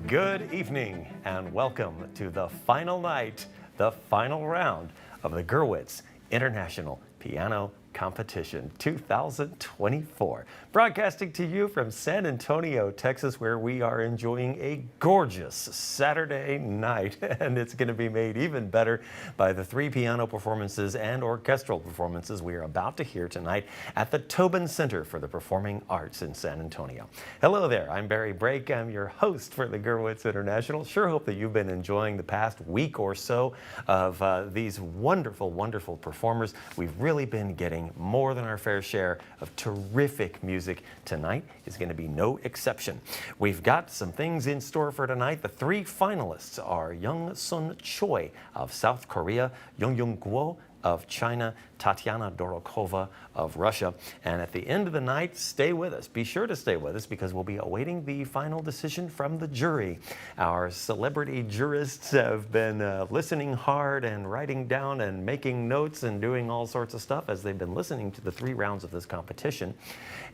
Good evening and welcome to the final night, the final round of the Gurwitz International Piano Competition 2024. Broadcasting to you from San Antonio, Texas, where we are enjoying a gorgeous Saturday night, and it's going to be made even better by the 3 piano performances and orchestral performances we are about to hear tonight at the Tobin Center for the Performing Arts in San Antonio. Hello there, I'm Barry Brake. I'm your host for the Gurwitz International. Sure hope that you've been enjoying the past week or so of these wonderful, wonderful performers. We've really been getting more than our fair share of terrific music. Tonight is going to be no exception. We've got some things in store for tonight. The 3 finalists are Young-sun Choi of South Korea, Yungyung of China, Tatiana Dorokhova of Russia. And at the end of the night, stay with us. Be sure to stay with us because we'll be awaiting the final decision from the jury. Our celebrity jurists have been listening hard and writing down and making notes and doing all sorts of stuff as they've been listening to the 3 rounds of this competition.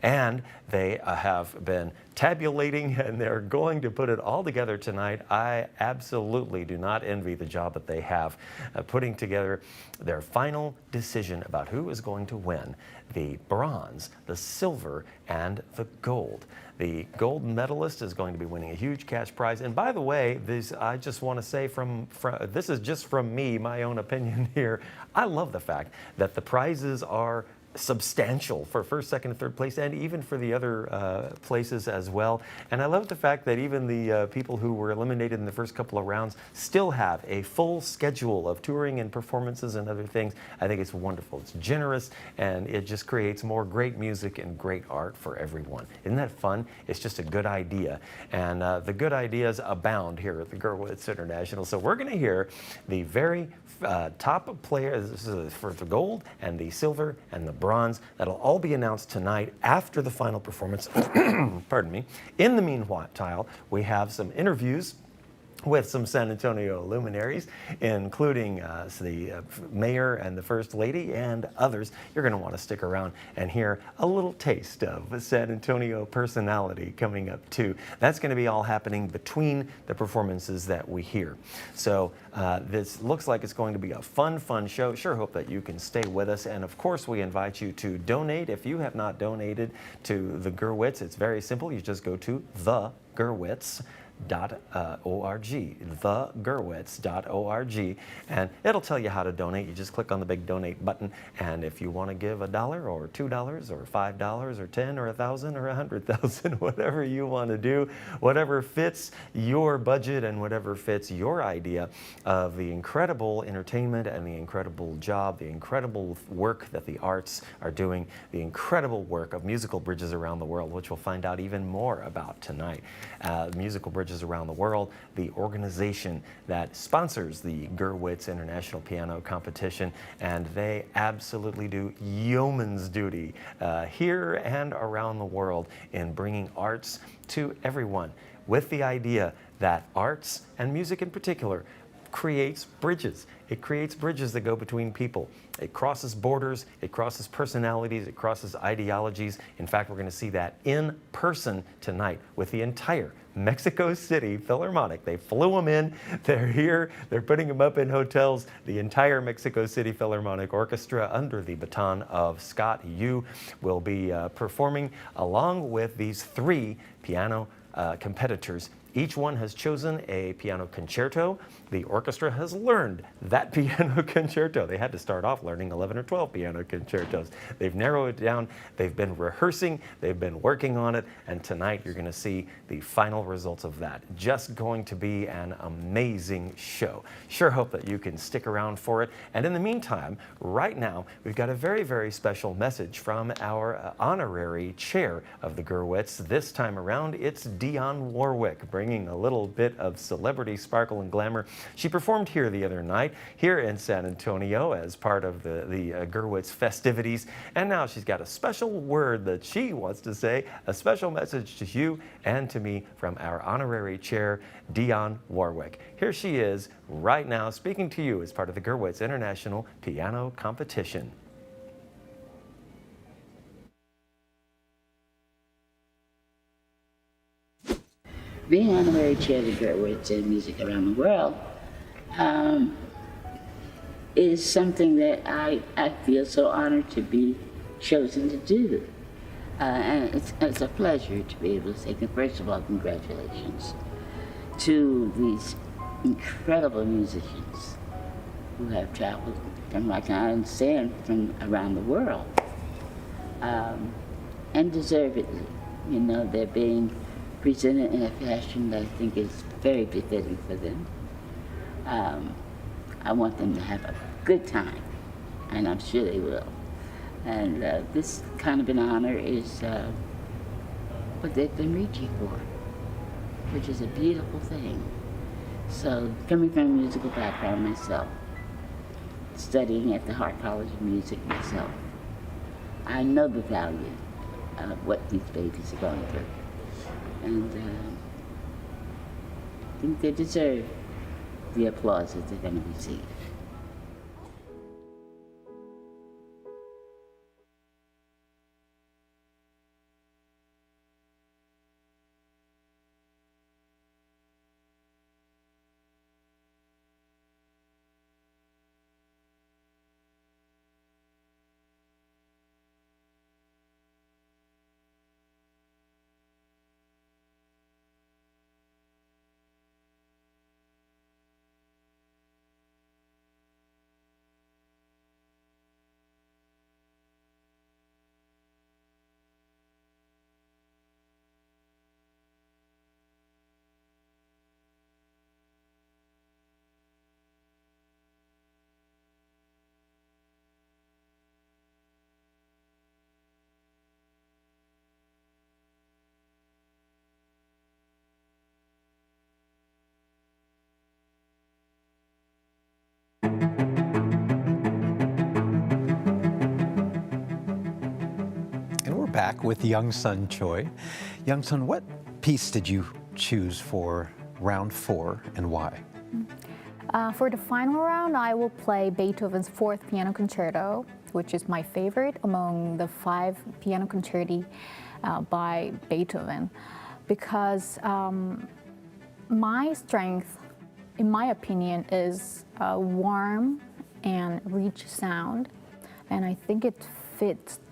And they have been tabulating, and they're going to put it all together tonight. I absolutely do not envy the job that they have putting together their final decision about who is going to win the bronze, the silver, and the gold. The gold medalist is going to be winning a huge cash prize. And by the way, I just want to say this is just from me, my own opinion here. I love the fact that the prizes are substantial for first, second, and third place, and even for the other places as well. And I love the fact that even the people who were eliminated in the first couple of rounds still have a full schedule of touring and performances and other things. I think it's wonderful. It's generous, and it just creates more great music and great art for everyone. Isn't that fun? It's just a good idea. And the good ideas abound here at the Gurwitz International. So we're going to hear the very top players for the gold and the silver and the bronze. That'll all be announced tonight after the final performance. Pardon me. In the meanwhile, we have some interviews with some San Antonio luminaries, including the mayor and the first lady and others. You're going to want to stick around and hear a little taste of a San Antonio personality coming up too. That's going to be all happening between the performances that we hear. So this looks like it's going to be a fun show. Sure hope that you can stay with us. And of course, we invite you to donate. If you have not donated to the Gurwitz, it's very simple. You just go to thegurwitz.org, thegurwitz.org, and it'll tell you how to donate. You just click on the big donate button, and if you want to give $1 or $2 or $5 or 10 or 1,000 or 100,000, whatever you want to do, whatever fits your budget and whatever fits your idea of the incredible entertainment and the incredible job, the incredible work that the arts are doing, the incredible work of musical bridges around the world, which we'll find out even more about tonight. Musical Bridges Around the World, the organization that sponsors the Gurwitz International Piano Competition, and they absolutely do yeoman's duty here and around the world in bringing arts to everyone, with the idea that arts, and music in particular, creates bridges. It creates bridges that go between people. It crosses borders, it crosses personalities, it crosses ideologies. In fact, we're going to see that in person tonight with the entire Mexico City Philharmonic. They flew them in, they're here, they're putting them up in hotels. The entire Mexico City Philharmonic Orchestra, under the baton of Scott Yu, will be performing along with these 3 piano competitors. Each one has chosen a piano concerto. The orchestra has learned that piano concerto. They had to start off learning 11 or 12 piano concertos. They've narrowed it down. They've been rehearsing. They've been working on it. And tonight you're going to see the final results of that. Just going to be an amazing show. Sure hope that you can stick around for it. And in the meantime, right now, we've got a very, very special message from our honorary chair of the Gurwitz. This time around, it's Dionne Warwick, bringing a little bit of celebrity sparkle and glamour. She performed here the other night, here in San Antonio, as part of the Gurwitz festivities. And now she's got a special word that she wants to say, a special message to you and to me from our honorary chair, Dionne Warwick. Here she is right now speaking to you as part of the Gurwitz International Piano Competition. being honorary chair of the Gurwitz and music around the world is something that I feel so honored to be chosen to do. And it's a pleasure to be able to say, first of all, congratulations to these incredible musicians who have traveled from, like I understand, from around the world. And deservedly, you know, they're being presented in a fashion that I think is very befitting for them. I want them to have a good time, and I'm sure they will. And this kind of an honor is what they've been reaching for, which is a beautiful thing. So, coming from a musical background myself, studying at the Hart College of Music myself, I know the value of what these babies are going through. And I think they deserve the applause that they're going to receive. Back with young son Choi. Young son, what piece did you choose for round 4 and why? For the final round, I will play Beethoven's 4th Piano Concerto, which is my favorite among the 5 piano concerti by Beethoven, because my strength, in my opinion, is a warm and rich sound, and I think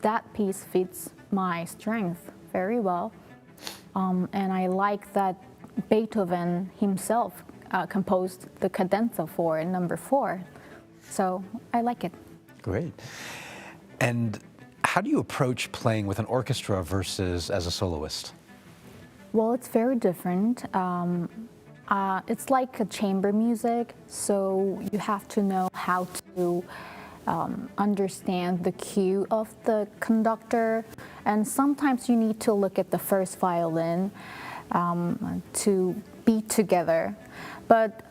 that piece fits my strength very well, and I like that Beethoven himself composed the cadenza for number 4, so I like it. Great. And how do you approach playing with an orchestra versus as a soloist? Well, it's very different. It's like a chamber music, so you have to know how to understand the cue of the conductor, and sometimes you need to look at the first violin to beat together. But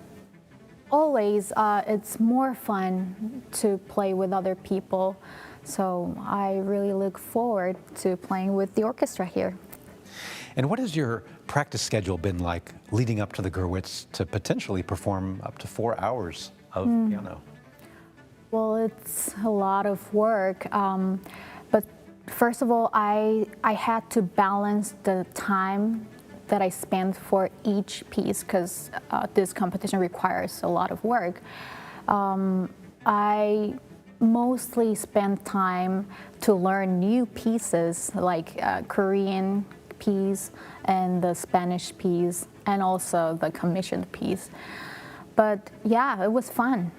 always it's more fun to play with other people, so I really look forward to playing with the orchestra here. And what has your practice schedule been like leading up to the Gurwitz to potentially perform up to 4 hours of piano? Well, it's a lot of work, but first of all, I had to balance the time that I spent for each piece, because this competition requires a lot of work. I mostly spent time to learn new pieces, like Korean piece and the Spanish piece, and also the commissioned piece. But yeah, it was fun.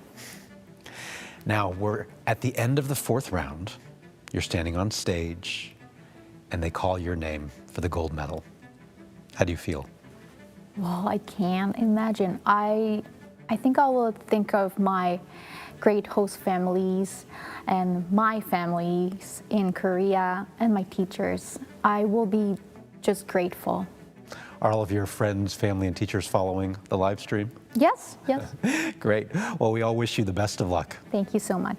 Now, we're at the end of the 4th round. You're standing on stage, and they call your name for the gold medal. How do you feel? Well, I can't imagine. I think I will think of my great host families and my families in Korea and my teachers. I will be just grateful. Are all of your friends, family, and teachers following the live stream? Yes, yes. Great. Well, we all wish you the best of luck. Thank you so much.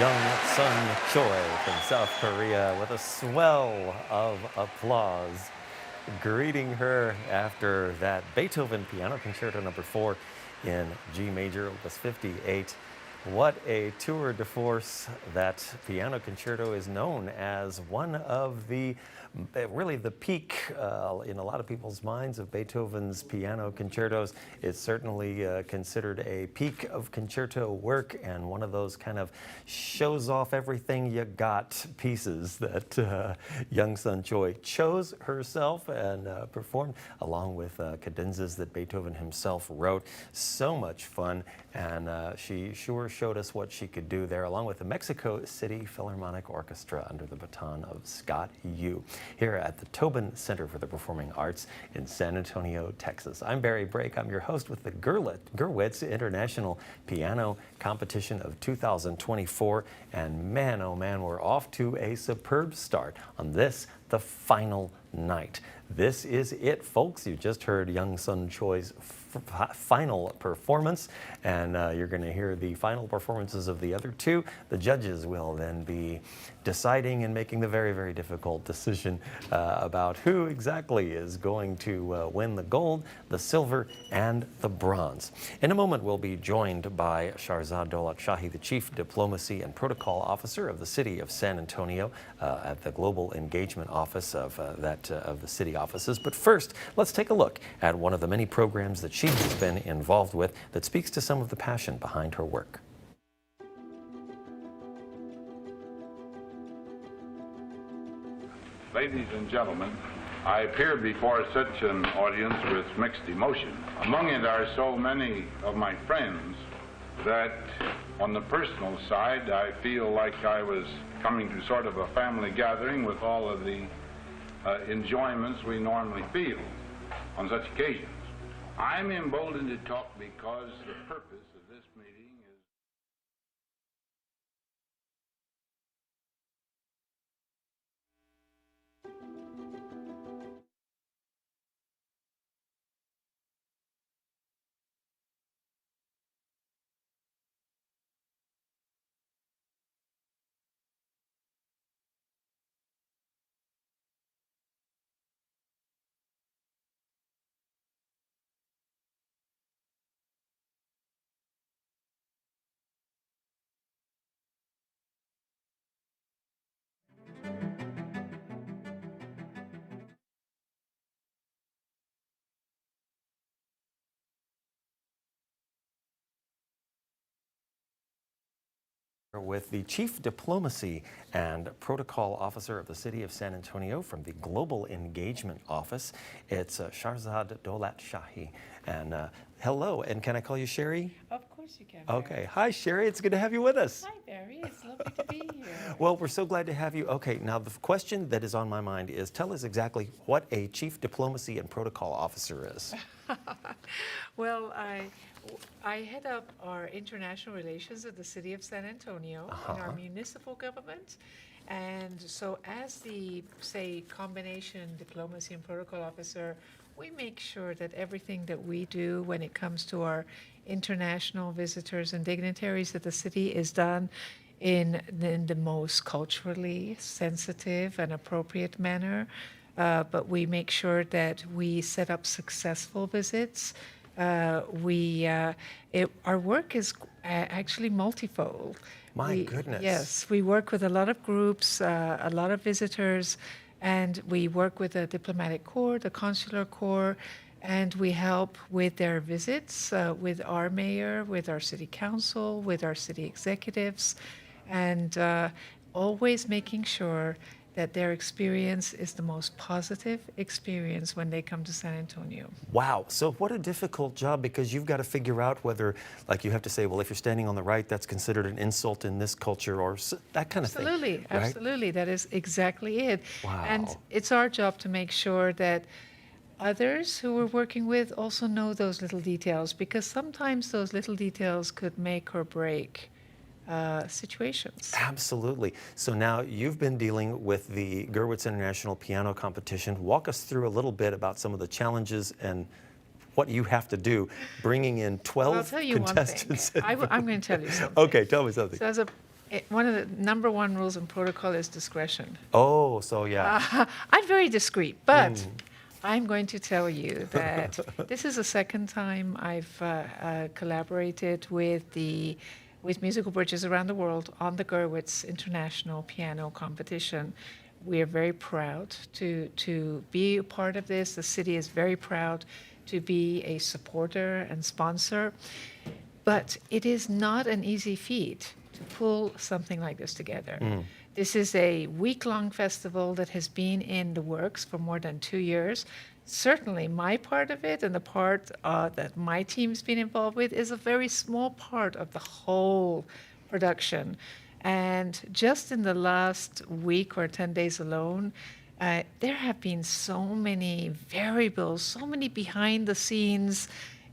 Young Sun Choi from South Korea with a swell of applause greeting her after that Beethoven Piano Concerto No. 4 in G major, Opus 58. What a tour de force. That piano concerto is known as one of the really the peak in a lot of people's minds of Beethoven's piano concertos. It's certainly considered a peak of concerto work and one of those kind of shows off everything you got pieces that Young Sun Choi chose herself and performed along with cadenzas that Beethoven himself wrote. So much fun, and she sure showed us what she could do there, along with the Mexico City Philharmonic Orchestra under the baton of Scott Yu, here at the Tobin Center for the Performing Arts in San Antonio, Texas. I'm Barry Brake. I'm your host with the Gurwitz International Piano Competition of 2024. And man, oh man, we're off to a superb start on this, the final night. This is it, folks. You just heard Young Sun Choi's final performance, and you're going to hear the final performances of the other two. The judges will then be deciding and making the very, very difficult decision about who exactly is going to win the gold, the silver, and the bronze. In a moment, we'll be joined by Shahrzad Dowlatshahi, the Chief Diplomacy and Protocol Officer of the City of San Antonio at the Global Engagement Office of the city offices. But first, let's take a look at one of the many programs that she has been involved with that speaks to some of the passion behind her work. Ladies and gentlemen, I appear before such an audience with mixed emotion. Among it are so many of my friends that on the personal side, I feel like I was coming to sort of a family gathering with all of the enjoyments we normally feel on such occasions. I'm emboldened to talk because the purpose of this meeting is with the Chief Diplomacy and Protocol Officer of the City of San Antonio from the Global Engagement Office. It's Shahrzad Dowlatshahi. And hello, and can I call you Sherry? Of course you can. Barry. Okay, hi Sherry, it's good to have you with us. Hi Barry, it's lovely to be here. Well, we're so glad to have you. Okay, now the question that is on my mind is, tell us exactly what a Chief Diplomacy and Protocol Officer is. Well, I head up our international relations at the City of San Antonio in our municipal government. And so as the, say, combination diplomacy and protocol officer, we make sure that everything that we do when it comes to our international visitors and dignitaries at the city is done in the most culturally sensitive and appropriate manner. But we make sure that we set up successful visits. Our work is actually multifold. My goodness. Yes, we work with a lot of groups, a lot of visitors, and we work with the diplomatic corps, the consular corps, and we help with their visits with our mayor, with our city council, with our city executives, and always making sure that their experience is the most positive experience when they come to San Antonio. Wow, so what a difficult job, because you've got to figure out whether, like you have to say, well, if you're standing on the right, that's considered an insult in this culture, or that kind of thing. Absolutely, right? absolutely, that is exactly it. Wow. And it's our job to make sure that others who we're working with also know those little details, because sometimes those little details could make or break situations. Absolutely. So now you've been dealing with the Gurwitz International Piano Competition. Walk us through a little bit about some of the challenges and what you have to do, bringing in 12 I'll tell you contestants. one thing. I'm going to tell you something. Okay, tell me something. So one of the number one rules in protocol is discretion. Oh, so yeah. I'm very discreet, but I'm going to tell you that this is the second time I've collaborated with musical bridges around the world on the Gurwitz International Piano Competition. We are very proud to be a part of this. The city is very proud to be a supporter and sponsor. But it is not an easy feat to pull something like this together. This is a week-long festival that has been in the works for more than 2 years. Certainly my part of it and the part that my team's been involved with is a very small part of the whole production. And just in the last week or 10 days alone, there have been so many variables, so many behind-the-scenes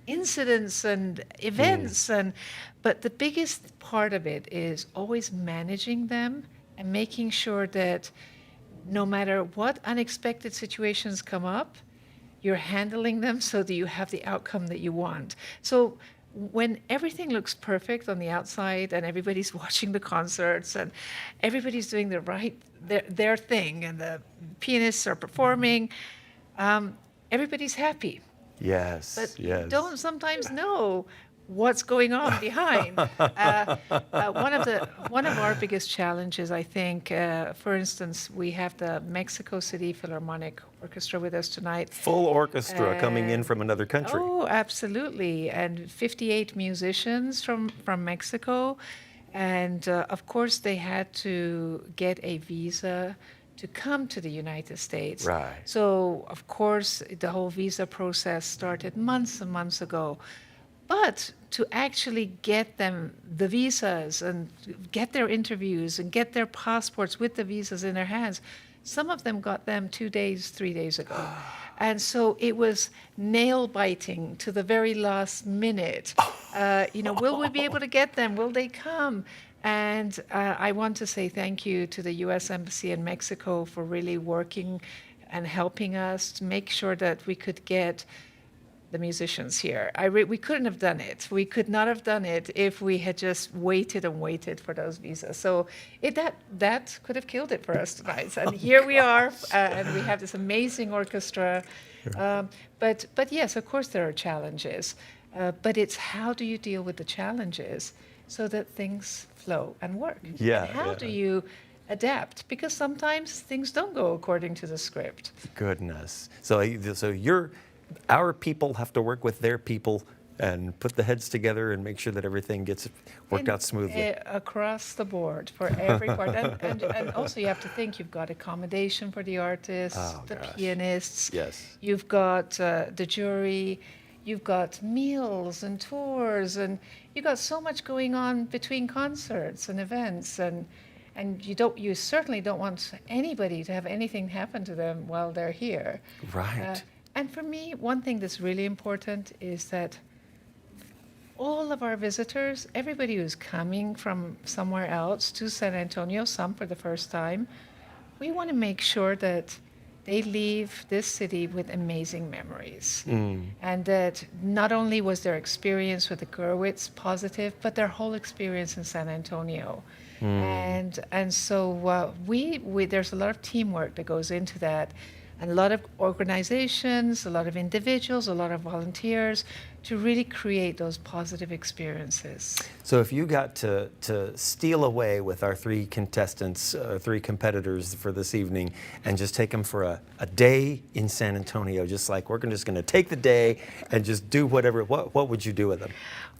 incidents and events. But the biggest part of it is always managing them and making sure that no matter what unexpected situations come up, you're handling them so that you have the outcome that you want. So when everything looks perfect on the outside and everybody's watching the concerts and everybody's doing their thing and the pianists are performing, everybody's happy. Yes, But yes. you don't sometimes know what's going on behind. One of our biggest challenges, I think, for instance, we have the Mexico City Philharmonic Orchestra with us tonight. Full orchestra coming in from another country. Oh, absolutely. And 58 musicians from Mexico. And of course, they had to get a visa to come to the United States. Right. So, of course, the whole visa process started months and months ago. But to actually get them the visas and get their interviews and get their passports with the visas in their hands, some of them got them 2 days, 3 days ago. And so it was nail biting to the very last minute. Will we be able to get them? Will they come? And I want to say thank you to the U.S. Embassy in Mexico for really working and helping us to make sure that we could get the musicians here. We couldn't have done it. We could not have done it if we had just waited and waited for those visas. So that could have killed it for us tonight. And here we are, and we have this amazing orchestra. But yes, of course there are challenges. But it's how do you deal with the challenges so that things flow and work? Yeah. And how do you adapt? Because sometimes things don't go according to the script. Goodness. So our people have to work with their people and put the heads together and make sure that everything gets worked out smoothly. Across the board for every part. And also you have to think you've got accommodation for the artists, pianists. Yes. You've got the jury. You've got meals and tours, and you've got so much going on between concerts and events, and you certainly don't want anybody to have anything happen to them while they're here. Right. And for me, one thing that's really important is that all of our visitors, everybody who's coming from somewhere else to San Antonio, some for the first time, we want to make sure that they leave this city with amazing memories. And that not only was their experience with the Gurwitz positive, but their whole experience in San Antonio. And so there's a lot of teamwork that goes into that, and a lot of organizations, a lot of individuals, a lot of volunteers to really create those positive experiences. So if you got to steal away with our three contestants, three competitors for this evening, and just take them for a day in San Antonio, just like we're just going to take the day and just do whatever, what would you do with them?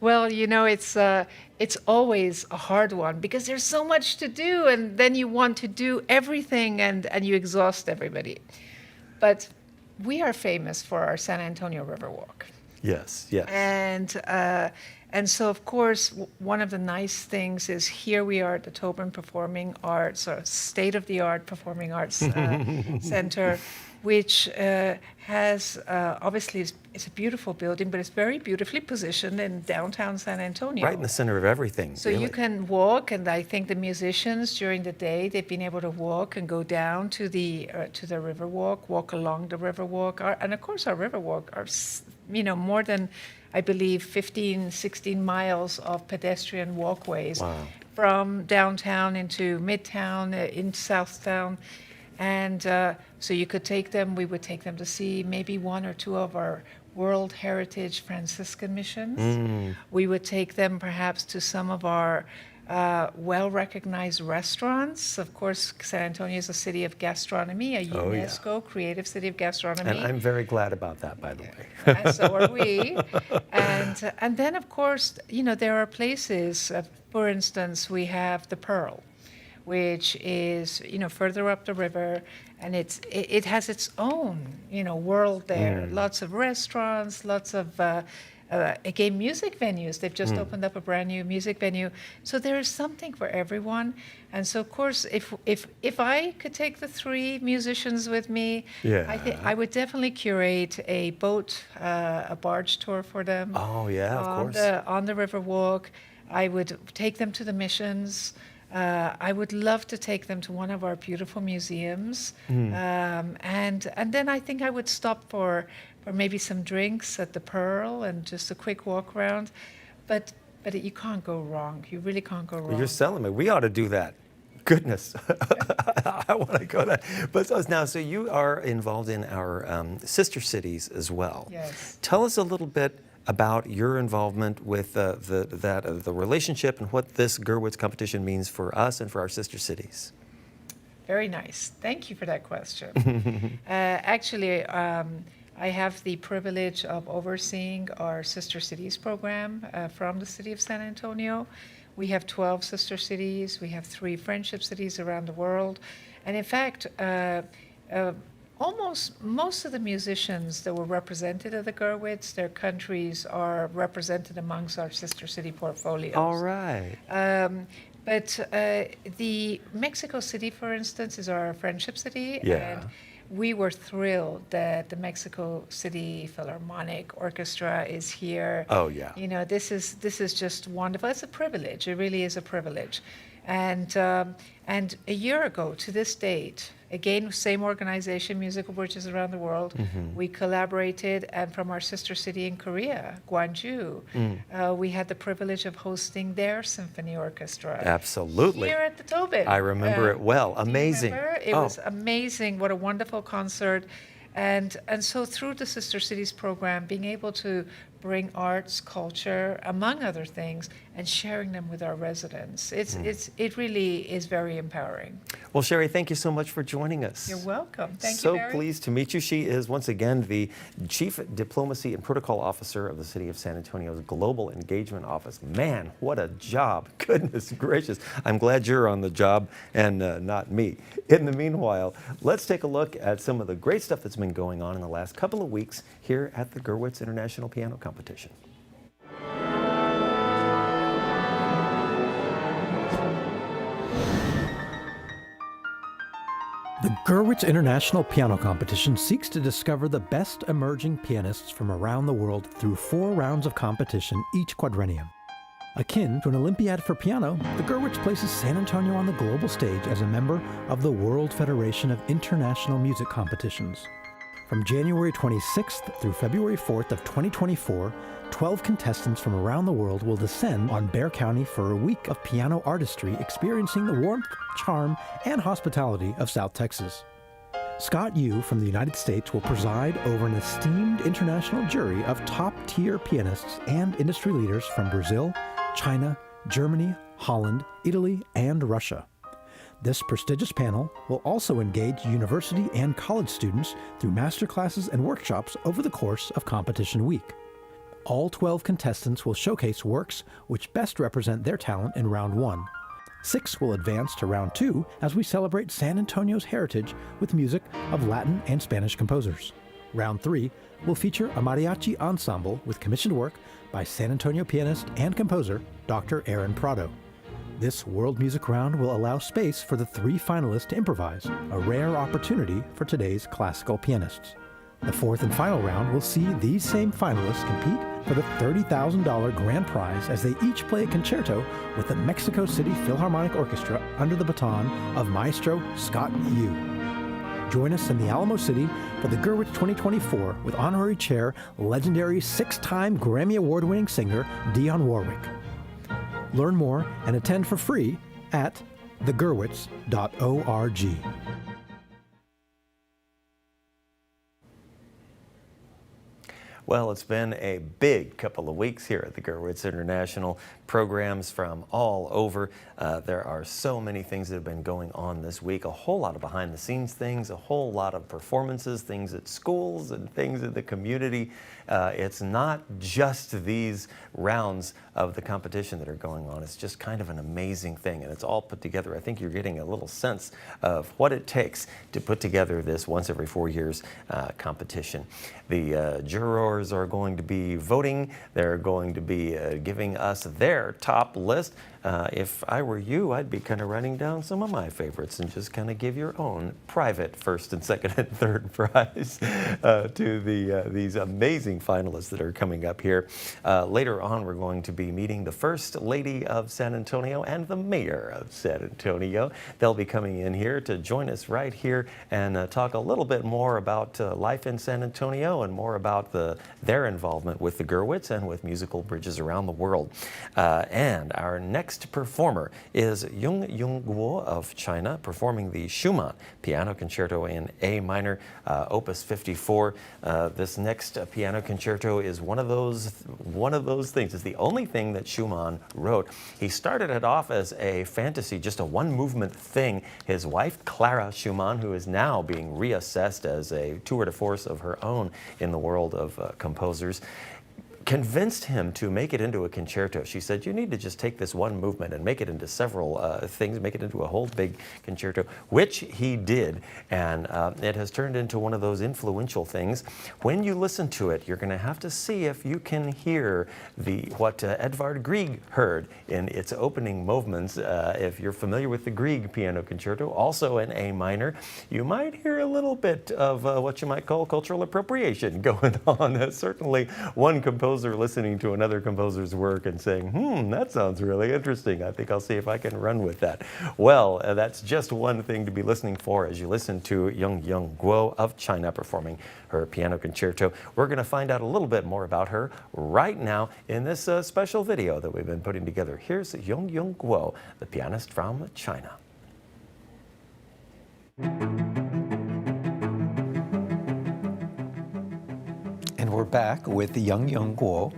Well, it's always a hard one because there's so much to do, and then you want to do everything and you exhaust everybody. But we are famous for our San Antonio River Walk. Yes, yes. And so, of course, one of the nice things is here we are at the Tobin Performing Arts, or state-of-the-art Performing Arts Center, which has, obviously, it's a beautiful building, but it's very beautifully positioned in downtown San Antonio. Right in the center of everything. So really. you can walk, and I think the musicians during the day, they've been able to walk and go down to the river walk along the river walk. And of course, our river walk are, more than, I believe, 15, 16 miles of pedestrian walkways from downtown into Midtown, into Southtown. And so you could take them, we would take them to see maybe one or two of our World Heritage Franciscan missions. We would take them perhaps to some of our well-recognized restaurants. Of course, San Antonio is a city of gastronomy, a UNESCO creative city of gastronomy. And I'm very glad about that, by the way. And so are we. And then, of course, there are places, for instance, we have the Pearl, which is, further up the river, and it has its own, world there. Lots of restaurants, lots of, again, music venues. They've just opened up a brand new music venue. So there is something for everyone. And so, of course, if I could take the three musicians with me, I think I would definitely curate a barge tour for them. Oh, yeah, of course. On the river walk. I would take them to the missions. I would love to take them to one of our beautiful museums, and then I think I would stop for maybe some drinks at the Pearl and just a quick walk around. But you can't go wrong. You really can't go wrong. You're selling me. We ought to do that. Goodness, I want to go there. But so you are involved in our sister cities as well. Yes. Tell us a little bit about your involvement with the relationship and what this Gurwitz competition means for us and for our sister cities. Very nice. Thank you for that question. Actually, I have the privilege of overseeing our Sister Cities program from the city of San Antonio. We have 12 sister cities. We have 3 friendship cities around the world. And in fact, almost most of the musicians that were represented at the Gurwitz, their countries are represented amongst our sister city portfolios. All right. But the Mexico City, for instance, is our friendship city. Yeah. And we were thrilled that the Mexico City Philharmonic Orchestra is here. Oh, yeah. You know, this is just wonderful. It's a privilege. It really is a privilege. And a year ago to this date, again, same organization, Musical Bridges Around the World, we collaborated, and from our sister city in Korea, Gwangju, we had the privilege of hosting their symphony orchestra. Absolutely. Here at the Tobin. I remember it well. Amazing. Do you remember? It was amazing. What a wonderful concert. And so through the Sister Cities program, being able to bring arts, culture, among other things, and sharing them with our residents, it really is very empowering. Well, Sherry, thank you so much for joining us. You're welcome. Thank you, So Barry. pleased to meet you. She is, once again, the Chief Diplomacy and Protocol Officer of the City of San Antonio's Global Engagement Office. Man, what a job. Goodness gracious. I'm glad you're on the job and not me. In the meanwhile, let's take a look at some of the great stuff that's been going on in the last couple of weeks here at the Gurwitz International Piano Competition. The Gurwitz International Piano Competition seeks to discover the best emerging pianists from around the world through 4 rounds of competition each quadrennium. Akin to an Olympiad for piano, the Gurwitz places San Antonio on the global stage as a member of the World Federation of International Music Competitions. From January 26th through February 4th of 2024, 12 contestants from around the world will descend on Bexar County for a week of piano artistry, experiencing the warmth, charm, and hospitality of South Texas. Scott Yu from the United States will preside over an esteemed international jury of top-tier pianists and industry leaders from Brazil, China, Germany, Holland, Italy, and Russia. This prestigious panel will also engage university and college students through masterclasses and workshops over the course of competition week. All 12 contestants will showcase works which best represent their talent in round 1. 6 will advance to round 2 as we celebrate San Antonio's heritage with music of Latin and Spanish composers. Round 3 will feature a mariachi ensemble with commissioned work by San Antonio pianist and composer Dr. Aaron Prado. This world music round will allow space for the 3 finalists to improvise, a rare opportunity for today's classical pianists. The 4th and final round will see these same finalists compete for the $30,000 grand prize as they each play a concerto with the Mexico City Philharmonic Orchestra under the baton of Maestro Scott Yu. Join us in the Alamo City for the Gurwitz 2024 with honorary chair, legendary 6-time Grammy Award-winning singer Dionne Warwick. Learn more and attend for free at thegurwitz.org. Well, it's been a big couple of weeks here at the Gurwitz International. Programs from all over. There are so many things that have been going on this week. A whole lot of behind-the-scenes things, a whole lot of performances, things at schools and things in the community. It's not just these rounds of the competition that are going on. It's just kind of an amazing thing, and it's all put together. I think you're getting a little sense of what it takes to put together this once every 4 years competition. The jurors are going to be voting. They're going to be giving us their top list. If I were you, I'd be kind of writing down some of my favorites and just kind of give your own private first and second and third prize to these amazing finalists that are coming up here. Later on, we're going to be meeting the First Lady of San Antonio and the Mayor of San Antonio. They'll be coming in here to join us right here and talk a little bit more about life in San Antonio and more about the their involvement with the Gurwitz and with musical bridges around the world. And our next performer is Yungyung of China, performing the Schumann Piano Concerto in A minor, Opus 54. This next piano concerto is one of those things. It's the only thing that Schumann wrote. He started it off as a fantasy, just a one-movement thing. His wife, Clara Schumann, who is now being reassessed as a tour de force of her own in the world of composers, convinced him to make it into a concerto. She said, you need to just take this one movement and make it into several things, make it into a whole big concerto, which he did. And it has turned into one of those influential things. When you listen to it, you're going to have to see if you can hear what Edvard Grieg heard in its opening movements. If you're familiar with the Grieg Piano Concerto, also in A minor, you might hear a little bit of what you might call cultural appropriation going on. Certainly one composer listening to another composer's work and saying, that sounds really interesting. I think I'll see if I can run with that. Well, that's just one thing to be listening for as you listen to Yungyung of China performing her piano concerto. We're going to find out a little bit more about her right now in this special video that we've been putting together. Here's Yungyung, the pianist from China. And we're back with Yungyung.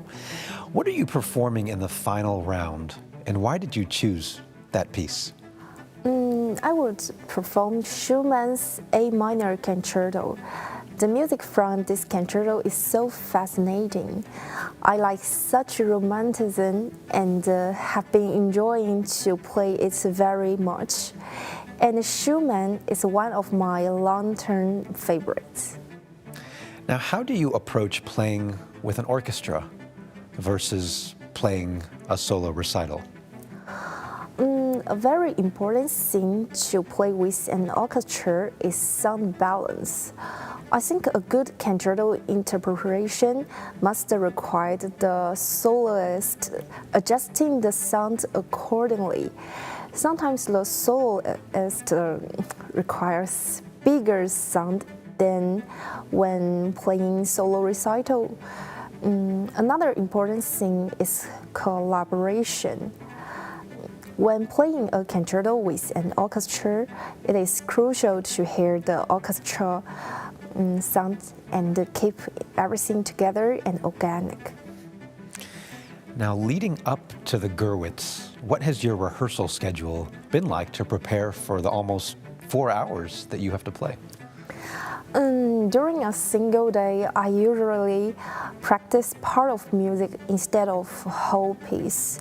What are you performing in the final round, and why did you choose that piece? I would perform Schumann's A minor concerto. The music from this concerto is so fascinating. I like such romanticism and have been enjoying to play it very much. And Schumann is one of my long-term favorites. Now, how do you approach playing with an orchestra versus playing a solo recital? A very important thing to play with an orchestra is sound balance. I think a good concerto interpretation must require the soloist adjusting the sound accordingly. Sometimes the soloist requires bigger sound than when playing solo recital. Another important thing is collaboration. When playing a concerto with an orchestra, it is crucial to hear the orchestra sound and keep everything together and organic. Now, leading up to the Gurwitz, what has your rehearsal schedule been like to prepare for the almost 4 hours that you have to play? During a single day, I usually practice part of music instead of whole piece.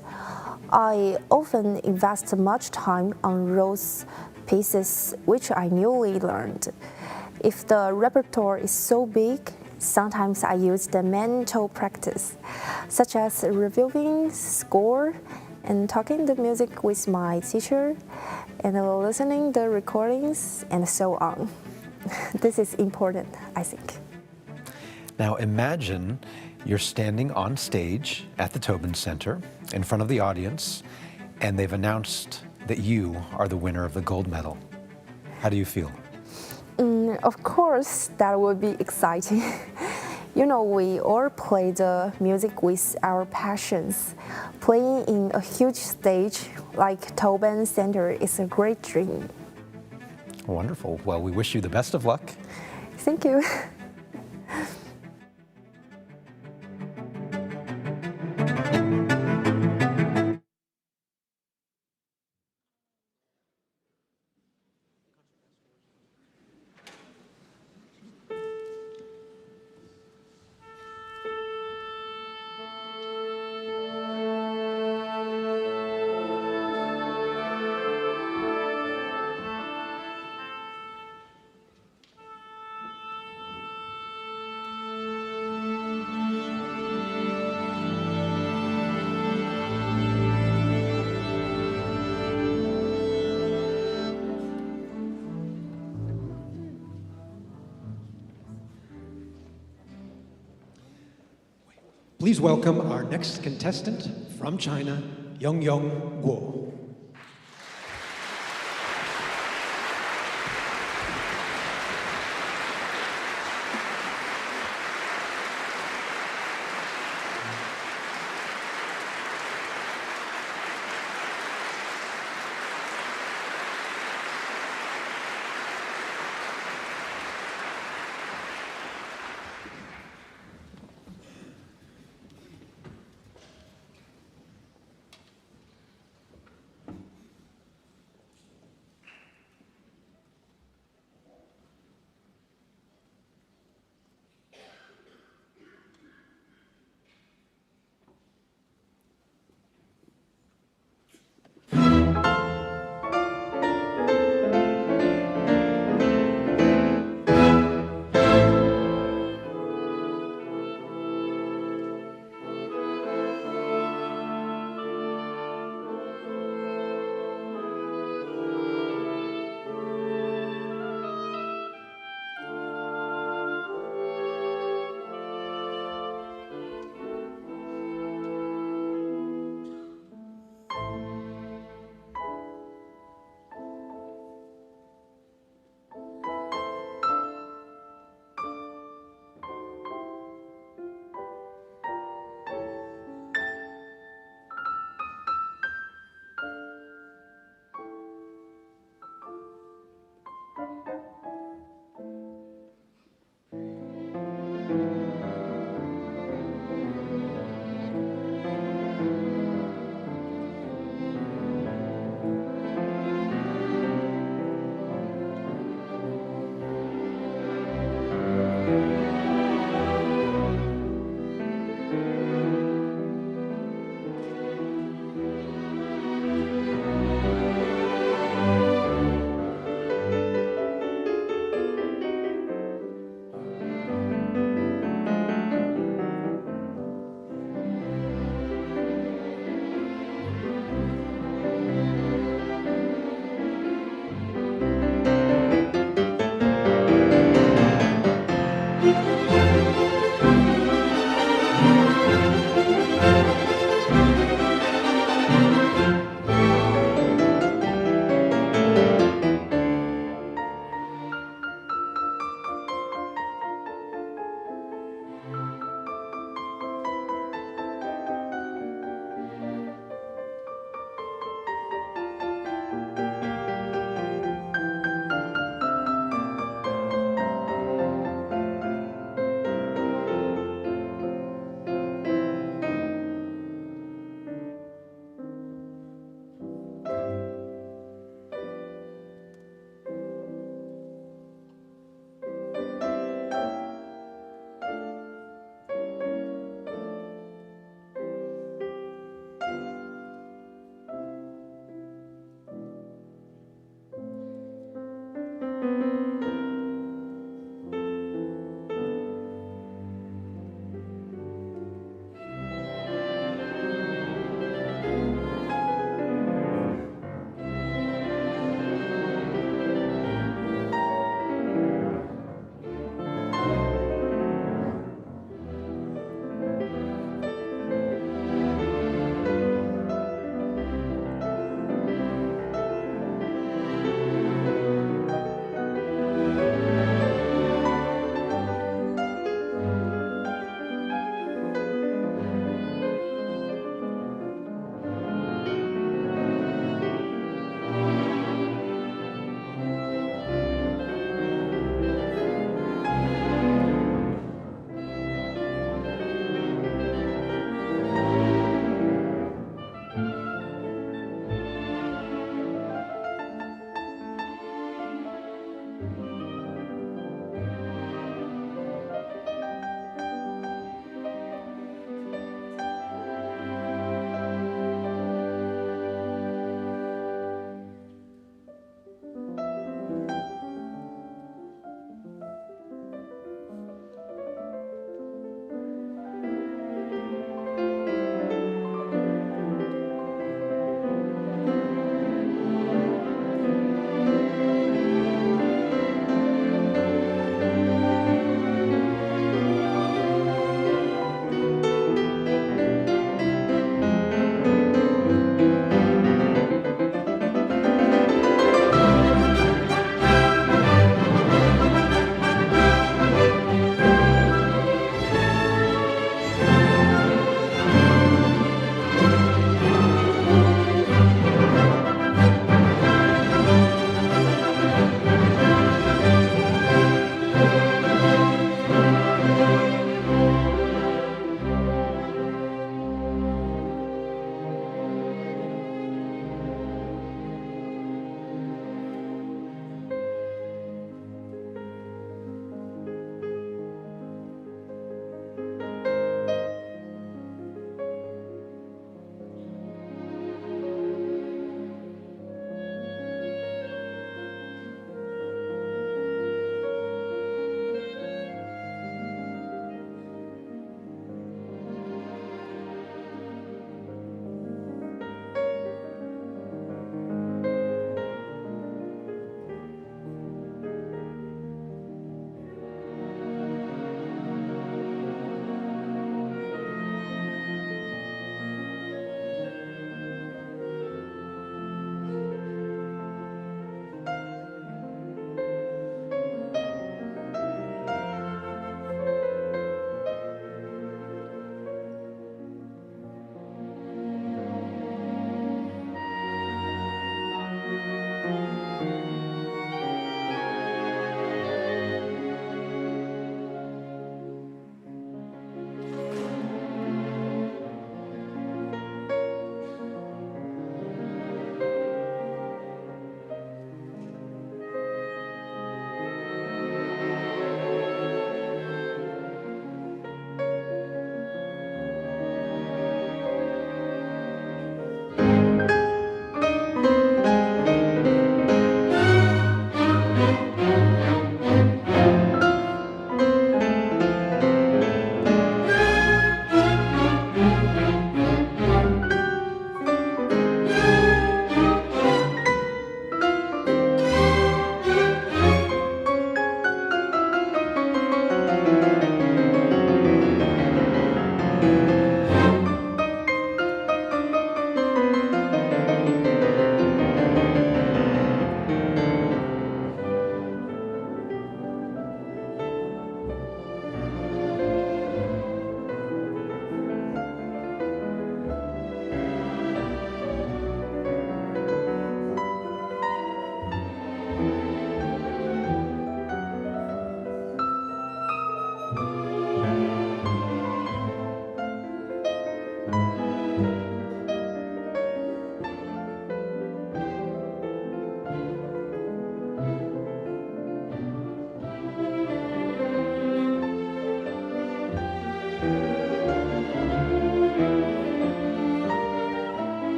I often invest much time on those pieces which I newly learned. If the repertoire is so big, sometimes I use the mental practice, such as reviewing score and talking the music with my teacher and listening the recordings and so on. This is important, I think. Now imagine you're standing on stage at the Tobin Center in front of the audience, and they've announced that you are the winner of the gold medal. How do you feel? Of course, that would be exciting. You know, we all play the music with our passions. Playing in a huge stage like Tobin Center is a great dream. Wonderful. Well, we wish you the best of luck. Thank you. Please welcome our next contestant from China, Yungyung Guo.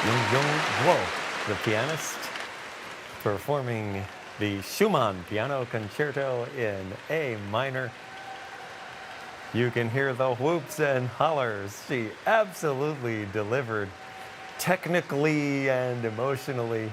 Yungyung, the pianist, performing the Schumann Piano Concerto in A minor. You can hear the whoops and hollers. She absolutely delivered technically and emotionally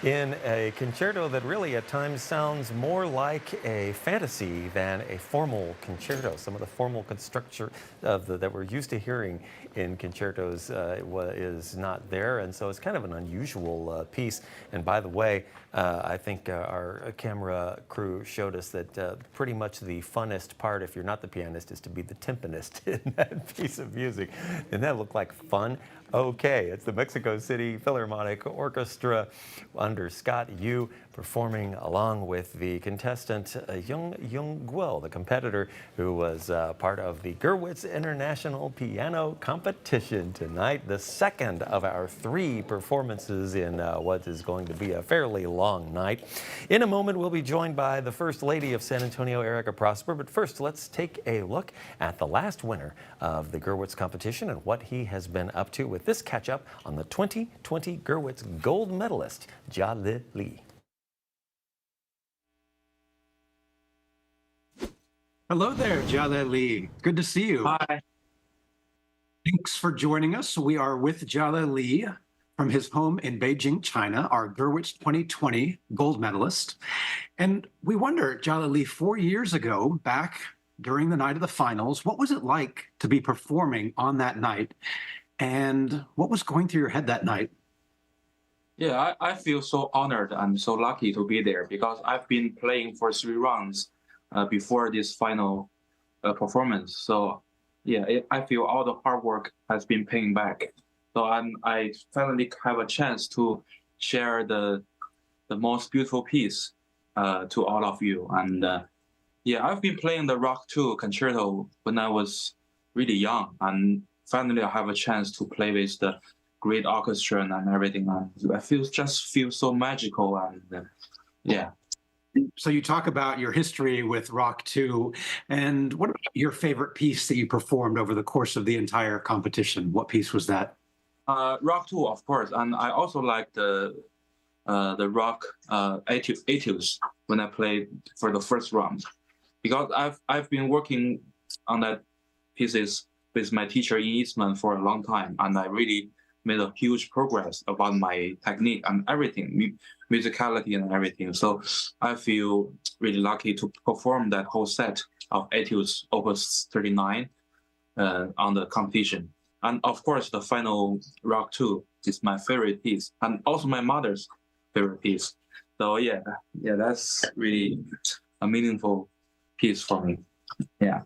in a concerto that really at times sounds more like a fantasy than a formal concerto. Some of the formal structure that we're used to hearing in concertos is not there, and so it's kind of an unusual piece. And by the way, I think our camera crew showed us that pretty much the funnest part, if you're not the pianist, is to be the timpanist in that piece of music. And that looked like fun. Okay, it's the Mexico City Philharmonic Orchestra under Scott Yu performing along with the contestant Yungyung, the competitor who was part of the Gurwitz International Piano Competition tonight, the second of our 3 performances in what is going to be a fairly long night. In a moment, we'll be joined by the First Lady of San Antonio, Erika Prosper, but first, let's take a look at the last winner of the Gurwitz competition and what he has been up to with this catch-up on the 2020 Gurwitz gold medalist, Jiale. Hello there, Jiale. Good to see you. Hi. Thanks for joining us. We are with Jiale from his home in Beijing, China, our Gurwitz 2020 gold medalist. And we wonder, Jiale, 4 years ago, back during the night of the finals, what was it like to be performing on that night? And what was going through your head that night? Yeah, I feel so honored and so lucky to be there because I've been playing for 3 rounds before this final performance. So yeah, I feel all the hard work has been paying back. So I finally have a chance to share the most beautiful piece to all of you. And yeah, I've been playing the Rock 2 concerto when I was really young, and finally I have a chance to play with the great orchestra and everything. And I just feel so magical, and yeah. So you talk about your history with Rock 2, and what about your favorite piece that you performed over the course of the entire competition? What piece was that? Rock 2, of course, and I also like the Rock Etudes when I played for the first round, because I've been working on that pieces with my teacher in Eastman for a long time, and I really made a huge progress about my technique and everything, musicality and everything. So I feel really lucky to perform that whole set of Etudes Opus 39 on the competition. And of course, the final Rock 2 is my favorite piece, and also my mother's favorite piece. So yeah, that's really a meaningful piece for me. Yeah.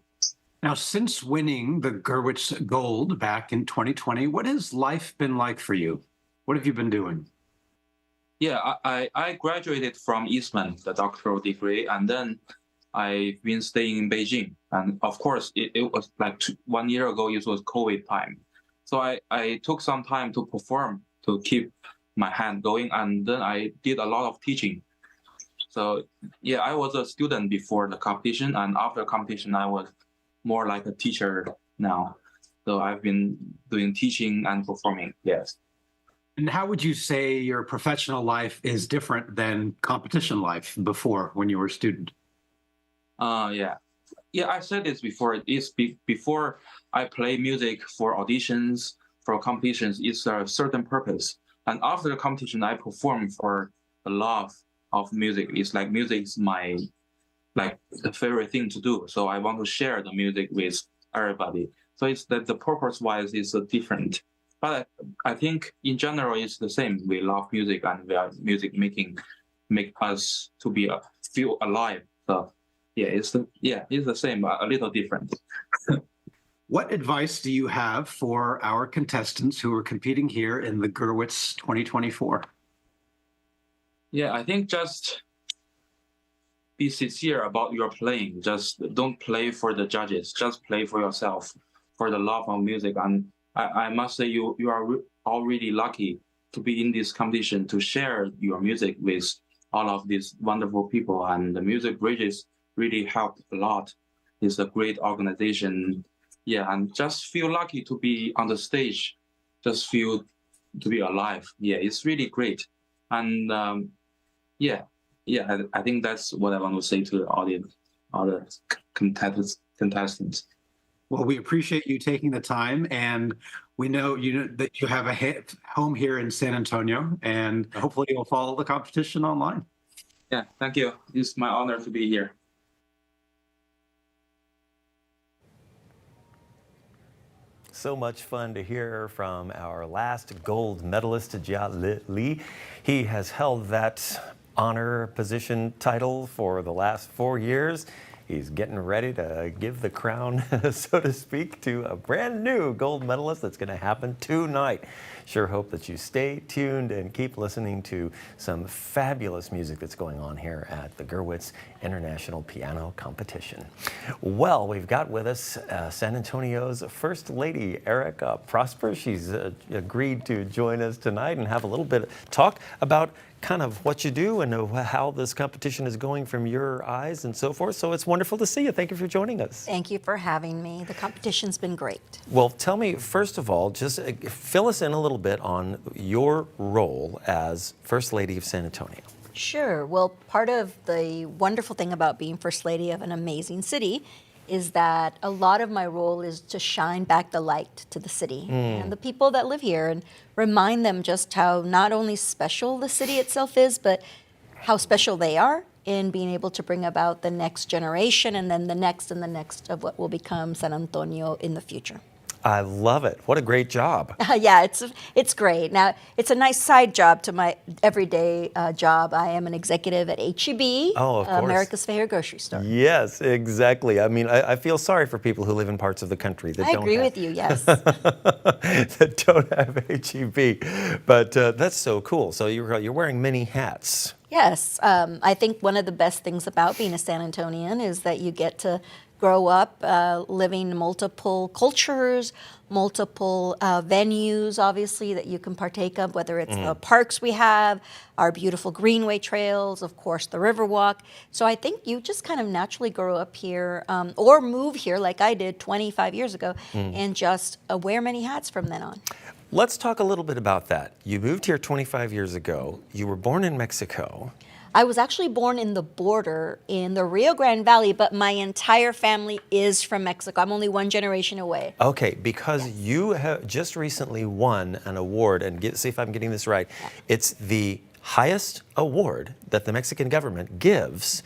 Now, since winning the Gurwitz Gold back in 2020, what has life been like for you? What have you been doing? Yeah, I graduated from Eastman, the doctoral degree, and then I've been staying in Beijing. And of course, it was like 1 year ago, it was COVID time. So I took some time to perform, to keep my hand going, and then I did a lot of teaching. So yeah, I was a student before the competition, and after competition, I was more like a teacher now. So I've been doing teaching and performing, yes. And how would you say your professional life is different than competition life before, when you were a student? Yeah, I said this before. Before I play music for auditions, for competitions, it's a certain purpose. And after the competition, I perform for the love of music. It's like music is my the favorite thing to do. So I want to share the music with everybody. So it's that the purpose-wise is different. But I think in general it's the same. We love music, and music make us to feel alive. So yeah, it's the same, a little different. What advice do you have for our contestants who are competing here in the Gurwitz 2024? Yeah, I think just be sincere about your playing. Just don't play for the judges. Just play for yourself, for the love of music. And I must say you are all really lucky to be in this competition, to share your music with all of these wonderful people. And the Music Bridges really helped a lot. It's a great organization. Yeah, and just feel lucky to be on the stage. Just feel to be alive. Yeah, it's really great. And I think that's what I want to say to the audience, all the contestants. Well, we appreciate you taking the time, and we know that you have a home here in San Antonio, and hopefully you'll follow the competition online. Yeah, thank you. It's my honor to be here. So much fun to hear from our last gold medalist, Jiale. He has held that honor position title for the last 4 years. He's getting ready to give the crown, so to speak, to a brand new gold medalist that's going to happen tonight. Sure hope that you stay tuned and keep listening to some fabulous music that's going on here at the Gurwitz International Piano Competition. Well, we've got with us San Antonio's First Lady, Erika Prosper. She's agreed to join us tonight and have a little bit of talk about kind of what you do and how this competition is going from your eyes and so forth. So it's wonderful to see you. Thank you for joining us. Thank you for having me. The competition's been great. Well, tell me, first of all, just fill us in a little bit on your role as First Lady of San Antonio. Sure. Well, part of the wonderful thing about being First Lady of an amazing city is that a lot of my role is to shine back the light to the city and the people that live here and remind them just how not only special the city itself is, but how special they are in being able to bring about the next generation and then the next and the next of what will become San Antonio in the future. I love it. What a great job. Yeah, it's great. Now, it's a nice side job to my everyday job. I am an executive at H-E-B, America's favorite grocery store. Yes, exactly. I mean, I feel sorry for people who live in parts of the country that I agree with you, yes. that don't have H-E-B. But that's so cool. So you're wearing many hats. Yes. I think one of the best things about being a San Antonian is that you get to grow up living multiple cultures, multiple venues, obviously, that you can partake of, whether it's the parks we have, our beautiful greenway trails, of course, the Riverwalk. So I think you just kind of naturally grow up here or move here like I did 25 years ago and just wear many hats from then on. Let's talk a little bit about that. You moved here 25 years ago. You were born in Mexico. I was actually born in the border in the Rio Grande Valley, but my entire family is from Mexico. I'm only one generation away. Okay, because you have just recently won an award, and see if I'm getting this right. Yeah. It's the highest award that the Mexican government gives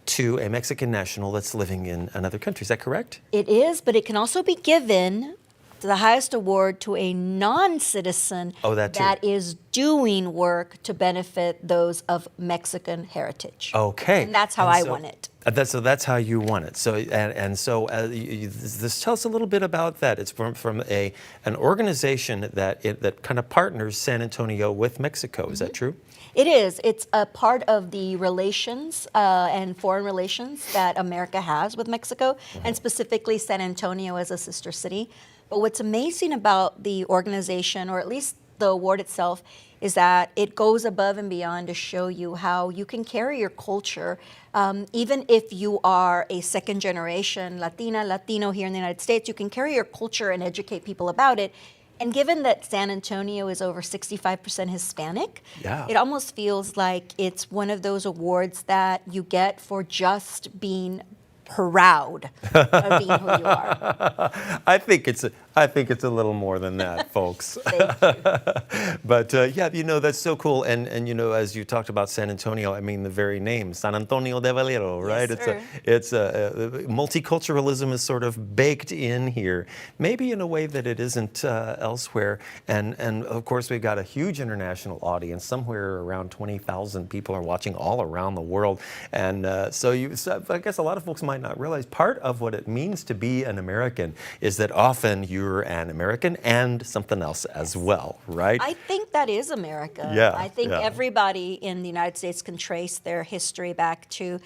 to a Mexican national that's living in another country. Is that correct? It is, but it can also be given the highest award to a non-citizen that is doing work to benefit those of Mexican heritage. Okay. And that's how I won it. So that's how you won it. So this tell us a little bit about that. It's from an organization that kind of partners San Antonio with Mexico. Is that true? It is. It's a part of the relations and foreign relations that America has with Mexico, and specifically San Antonio as a sister city. But what's amazing about the organization, or at least the award itself, is that it goes above and beyond to show you how you can carry your culture, even if you are a second generation Latino here in the United States, you can carry your culture and educate people about it. And given that San Antonio is over 65% Hispanic, it almost feels like it's one of those awards that you get for just being proud of being who you are. I think it's a little more than that, folks. But yeah, that's so cool. And as you talked about San Antonio, I mean the very name, San Antonio de Valero, right? Yes, it's multiculturalism is sort of baked in here, maybe in a way that it isn't elsewhere. And of course, we've got a huge international audience. Somewhere around 20,000 people are watching all around the world. And so I guess a lot of folks might not realize part of what it means to be an American is that often you're an American and something else as well, right? I think that is America. Yeah, I think everybody in the United States can trace their history back to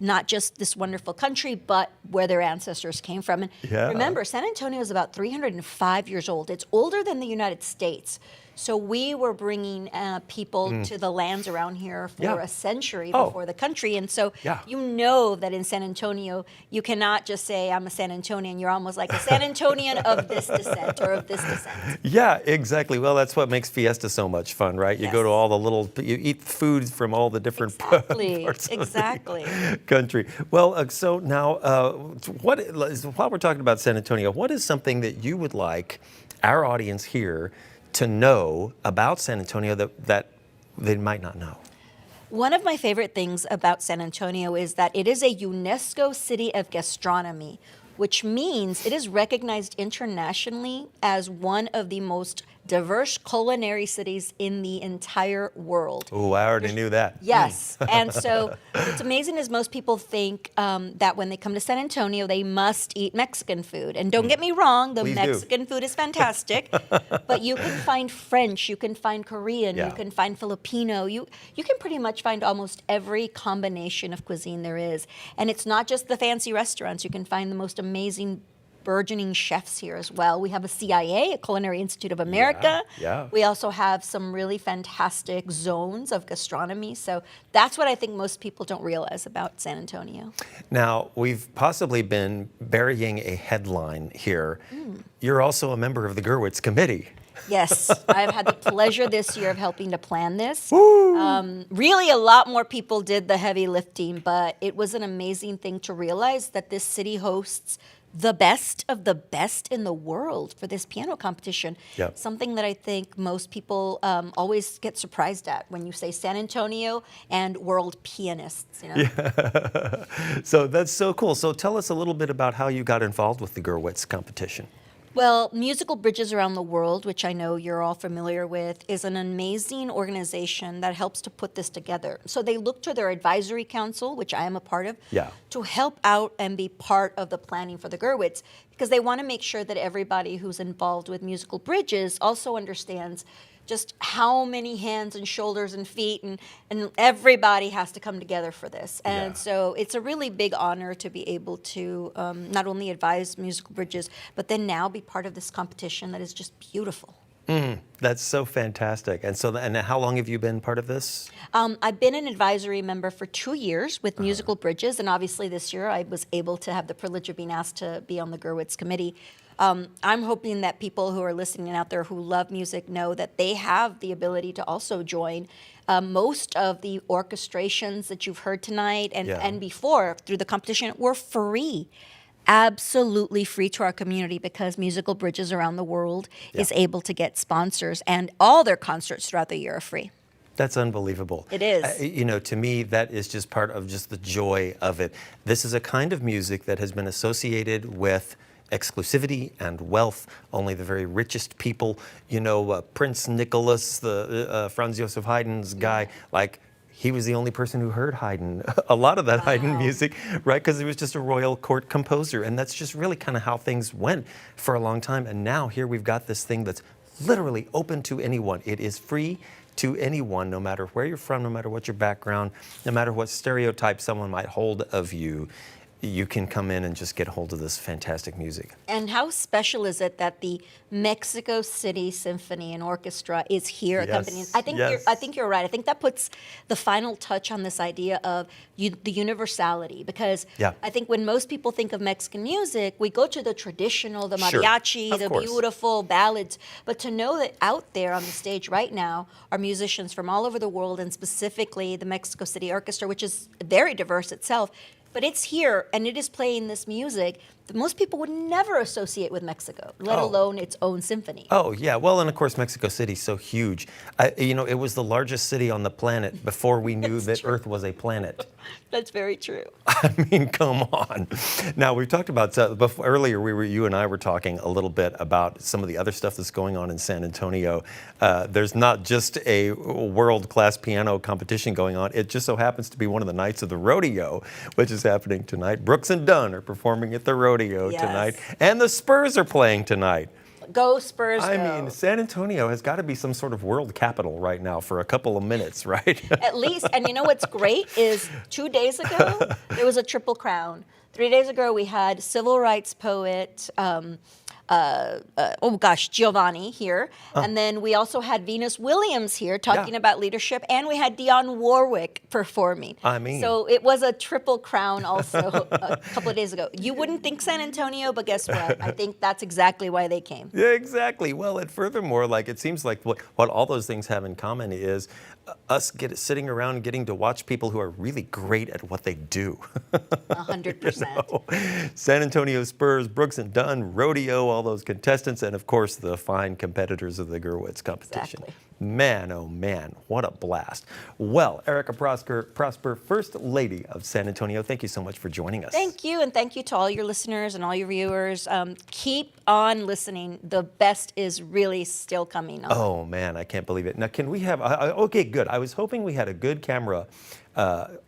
not just this wonderful country, but where their ancestors came from. And remember, San Antonio is about 305 years old. It's older than the United States. So we were bringing people to the lands around here for a century before the country. And so you know that in San Antonio, you cannot just say, I'm a San Antonian. You're almost like a San Antonian of this descent or of this descent. Yeah, exactly. Well, that's what makes Fiesta so much fun, right? You go to all the little, you eat food from all the different parts of the country. Well, so now, while we're talking about San Antonio, what is something that you would like our audience here to know about San Antonio that they might not know? One of my favorite things about San Antonio is that it is a UNESCO City of Gastronomy, which means it is recognized internationally as one of the most diverse culinary cities in the entire world. Oh, I already knew that. Yes. And so what's amazing is most people think that when they come to San Antonio, they must eat Mexican food. And don't get me wrong, the Mexican food is fantastic, but you can find French, you can find Korean, you can find Filipino, you can pretty much find almost every combination of cuisine there is. And it's not just the fancy restaurants, you can find the most amazing burgeoning chefs here as well. We have a CIA, a Culinary Institute of America. We also have some really fantastic zones of gastronomy. So that's what I think most people don't realize about San Antonio. Now, we've possibly been burying a headline here. You're also a member of the Gurwitz committee. Yes, I've had the pleasure this year of helping to plan this. Really, a lot more people did the heavy lifting, but it was an amazing thing to realize that this city hosts the best of the best in the world for this piano competition. Something that I think most people always get surprised at when you say San Antonio and world pianists. You know? So that's so cool. So tell us a little bit about how you got involved with the Gurwitz competition. Well, Musical Bridges Around the World, which I know you're all familiar with, is an amazing organization that helps to put this together. So they look to their advisory council, which I am a part of, to help out and be part of the planning for the Gurwitz, because they want to make sure that everybody who's involved with Musical Bridges also understands just how many hands and shoulders and feet and everybody has to come together for this. And so it's a really big honor to be able to not only advise Musical Bridges, but then now be part of this competition that is just beautiful. That's so fantastic. And so, and how long have you been part of this? I've been an advisory member for 2 years with Musical Bridges, and obviously this year I was able to have the privilege of being asked to be on the Gurwitz committee. I'm hoping that people who are listening out there who love music know that they have the ability to also join. Most of the orchestrations that you've heard tonight and before through the competition were free. Absolutely free to our community because Musical Bridges Around the World is able to get sponsors, and all their concerts throughout the year are free. That's unbelievable. It is. You know, to me, that is just part of just the joy of it. This is a kind of music that has been associated with exclusivity and wealth. Only the very richest people, you know, Prince Nicholas, the Franz Joseph Haydn's guy, like, he was the only person who heard Haydn, a lot of that Haydn music, right? Because he was just a royal court composer. And that's just really kind of how things went for a long time. And now here we've got this thing that's literally open to anyone. It is free to anyone, no matter where you're from, no matter what your background, no matter what stereotype someone might hold of you. You can come in and just get a hold of this fantastic music. And how special is it that the Mexico City Symphony and Orchestra is here accompanying? I think you're right. I think that puts the final touch on this idea of the universality, because I think when most people think of Mexican music, we go to the traditional, the mariachi, the beautiful ballads. But to know that out there on the stage right now are musicians from all over the world, and specifically the Mexico City Orchestra, which is very diverse itself. But it's here, and it is playing this music that most people would never associate with Mexico, let alone its own symphony. Oh, yeah. Well, and of course, Mexico City's so huge. You know, it was the largest city on the planet before we knew that Earth was a planet. That's very true. I mean, come on. Now, we talked about, earlier, you and I were talking a little bit about some of the other stuff that's going on in San Antonio. There's not just a world-class piano competition going on. It just so happens to be one of the nights of the rodeo, which is happening tonight. Brooks and Dunn are performing at the rodeo tonight, and the Spurs are playing tonight. Go Spurs, I mean, San Antonio has got to be some sort of world capital right now for a couple of minutes, right? At least. And you know what's great is 2 days ago, there was a triple crown. 3 days ago, we had civil rights poet Giovanni here. And then we also had Venus Williams here talking about leadership, and we had Dionne Warwick performing. I mean. So it was a triple crown also a couple of days ago. You wouldn't think San Antonio, but guess what? I think that's exactly why they came. Yeah, exactly. Well, and furthermore, like it seems like what all those things have in common is us sitting around and getting to watch people who are really great at what they do. 100%. San Antonio Spurs, Brooks and Dunn, rodeo, all those contestants, and of course the fine competitors of the Gurwitz competition. Exactly. Man, oh man, what a blast. Well, Erika Prosper, First Lady of San Antonio, thank you so much for joining us. Thank you, and thank you to all your listeners and all your viewers. Keep on listening. The best is really still coming on. Oh man, I can't believe it. Now, can we have, okay, good. I was hoping we had a good camera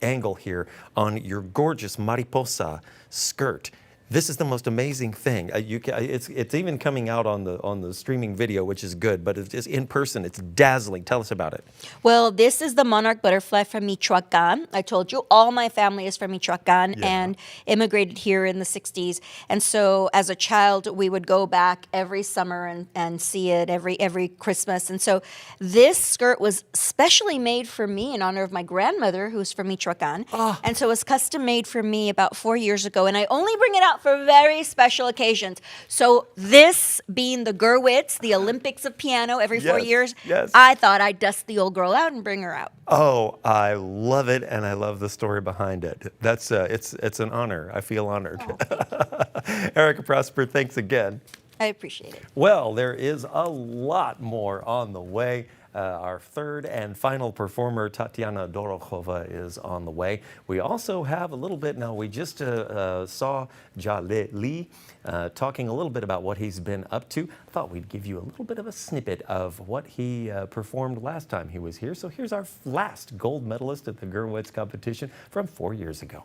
angle here on your gorgeous mariposa skirt. This is the most amazing thing. It's even coming out on the streaming video, which is good, but it's just in person. It's dazzling. Tell us about it. Well, this is the monarch butterfly from Michoacan. I told you all my family is from Michoacan and immigrated here in the 60s. And so as a child, we would go back every summer and see it every Christmas. And so this skirt was specially made for me in honor of my grandmother, who's from Michoacan. And so it was custom made for me about 4 years ago. And I only bring it out for very special occasions. So this being the Gurwitz, the Olympics of piano every 4 years, I thought I'd dust the old girl out and bring her out. Oh, I love it, and I love the story behind it. That's it's an honor. I feel honored. Oh, Erika Prosper, thanks again. I appreciate it. Well, there is a lot more on the way. Our third and final performer, Tatiana Dorokhova, is on the way. We also have a little bit, now we just saw Jiale talking a little bit about what he's been up to. I thought we'd give you a little bit of a snippet of what he performed last time he was here. So here's our last gold medalist at the Gurwitz competition from 4 years ago.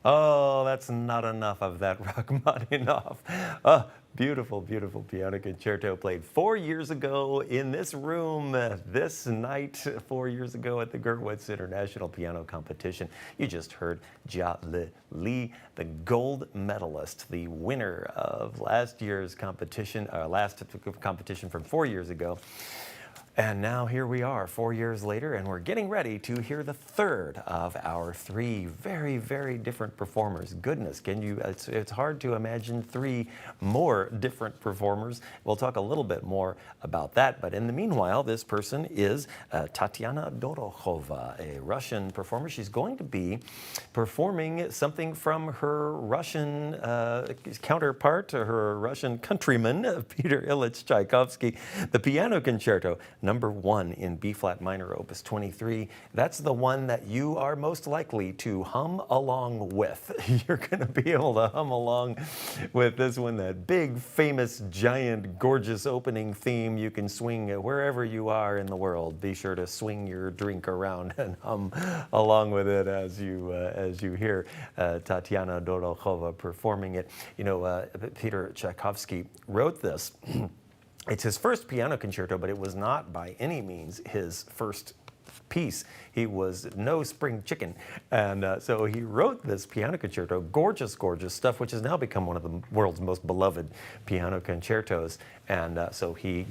Oh, that's not enough of that Rachmaninoff. Beautiful, beautiful piano concerto played 4 years ago in this room, this night, 4 years ago at the Gurwitz International Piano Competition. You just heard Jiale, the gold medalist, the winner of last year's competition, last competition from 4 years ago. And now here we are 4 years later, and we're getting ready to hear the third of our three very, very different performers. Goodness, it's hard to imagine three more different performers. We'll talk a little bit more about that, but in the meanwhile, this person is Tatiana Dorokhova, a Russian performer. She's going to be performing something from her Russian counterpart, her Russian countryman, Peter Ilyich Tchaikovsky, the Piano Concerto, number 1 in B-flat minor, opus 23. That's the one that you are most likely to hum along with. You're going to be able to hum along with this one, that big, famous, giant, gorgeous opening theme. You can swing wherever you are in the world. Be sure to swing your drink around and hum along with it as you hear Tatiana Dorokhova performing it. You know, Peter Tchaikovsky wrote this. It's his first piano concerto, but it was not by any means his first piece. He was no spring chicken. And so he wrote this piano concerto, gorgeous, gorgeous stuff, which has now become one of the world's most beloved piano concertos. And so he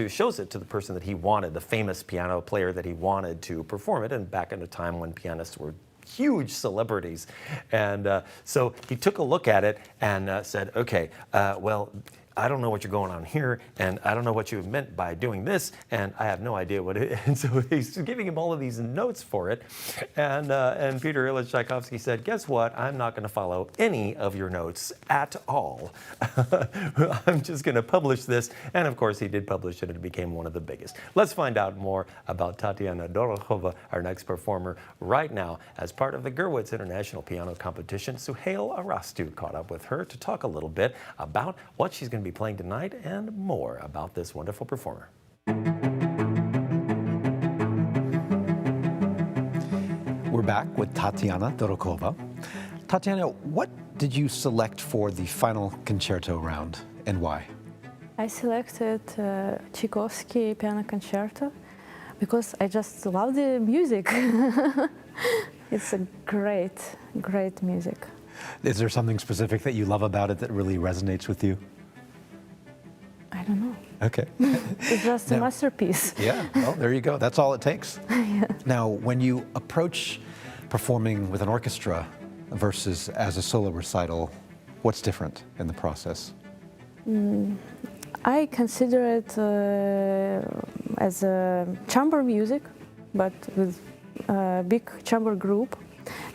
shows it to the person that he wanted, the famous piano player that he wanted to perform it, and back in a time when pianists were huge celebrities. And so he took a look at it and said, okay, well, I don't know what you're going on here, and I don't know what you meant by doing this, and I have no idea what it is. And so he's giving him all of these notes for it. And Peter Ilyich Tchaikovsky said, guess what? I'm not going to follow any of your notes at all. I'm just going to publish this. And of course, he did publish it, and it became one of the biggest. Let's find out more about Tatiana Dorokhova, our next performer, right now as part of the Gurwitz International Piano Competition. Suhail Arastu caught up with her to talk a little bit about what she's going to be playing tonight and more about this wonderful performer. We're back with Tatiana Dorokhova. Tatiana, what did you select for the final concerto round and why? I selected Tchaikovsky Piano Concerto because I just love the music. It's a great, great music. Is there something specific that you love about it that really resonates with you? I don't know. Okay. It's just a masterpiece. Yeah, well, there you go. That's all it takes. Yeah. Now, when you approach performing with an orchestra versus as a solo recital, what's different in the process? I consider it as a chamber music, but with a big chamber group.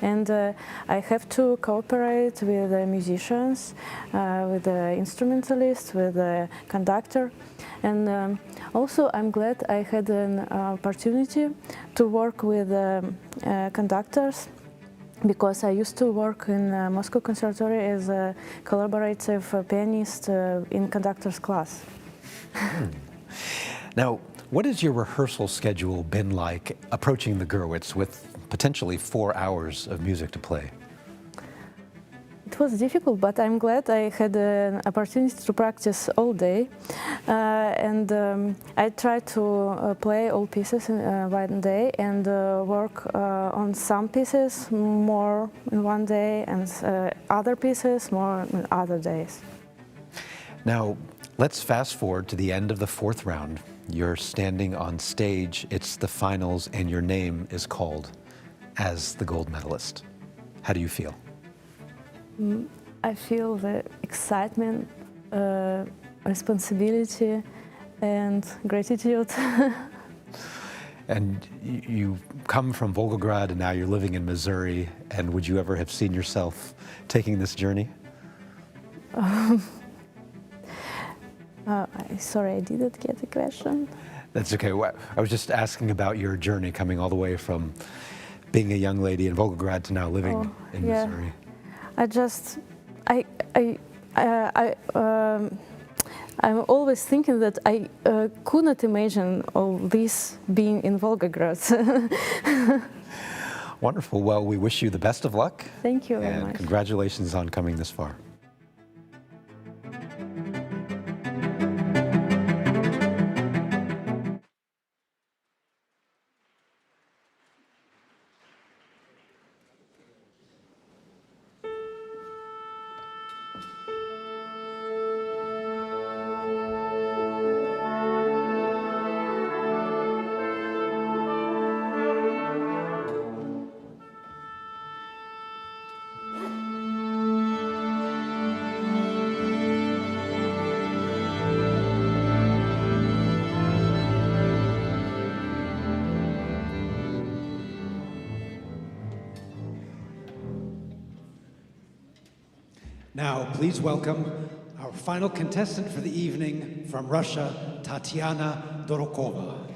And I have to cooperate with the musicians, with the instrumentalists, with the conductor. And also I'm glad I had an opportunity to work with conductors, because I used to work in Moscow Conservatory as a collaborative pianist in conductor's class. Now, what has your rehearsal schedule been like approaching the Gurwitz with potentially 4 hours of music to play? It was difficult, but I'm glad I had an opportunity to practice all day. I tried to play all pieces in one day and work on some pieces more in one day and other pieces more in other days. Now, let's fast forward to the end of the fourth round. You're standing on stage, it's the finals, and your name is called as the gold medalist. How do you feel? I feel the excitement, responsibility, and gratitude. And you come from Volgograd and now you're living in Missouri, and would you ever have seen yourself taking this journey? Sorry, I didn't get the question. That's okay. I was just asking about your journey coming all the way from being a young lady in Volgograd to now living in Missouri. I'm always thinking that I could not imagine all this being in Volgograd. Wonderful. Well, we wish you the best of luck. Thank you very much. And congratulations on coming this far. Now, please welcome our final contestant for the evening from Russia, Tatiana Dorokhova.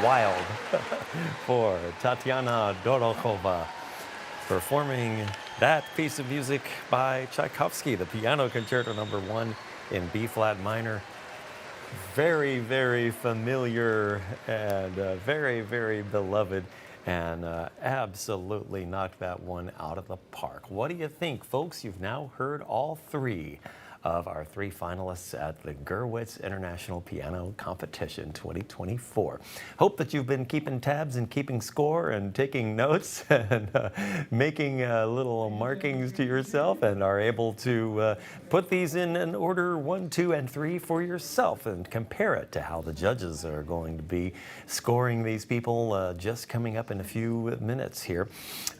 wild for Tatiana Dorokhova performing that piece of music by Tchaikovsky, the Piano Concerto No. 1 in B-flat minor. Very, very familiar and very, very beloved, and absolutely knocked that one out of the park. What do you think, folks? You've now heard all three of our 3 finalists at the Gurwitz International Piano Competition 2024. Hope that you've been keeping tabs and keeping score and taking notes and making little markings to yourself, and are able to put these in an order 1, 2, and 3 for yourself and compare it to how the judges are going to be scoring these people just coming up in a few minutes here.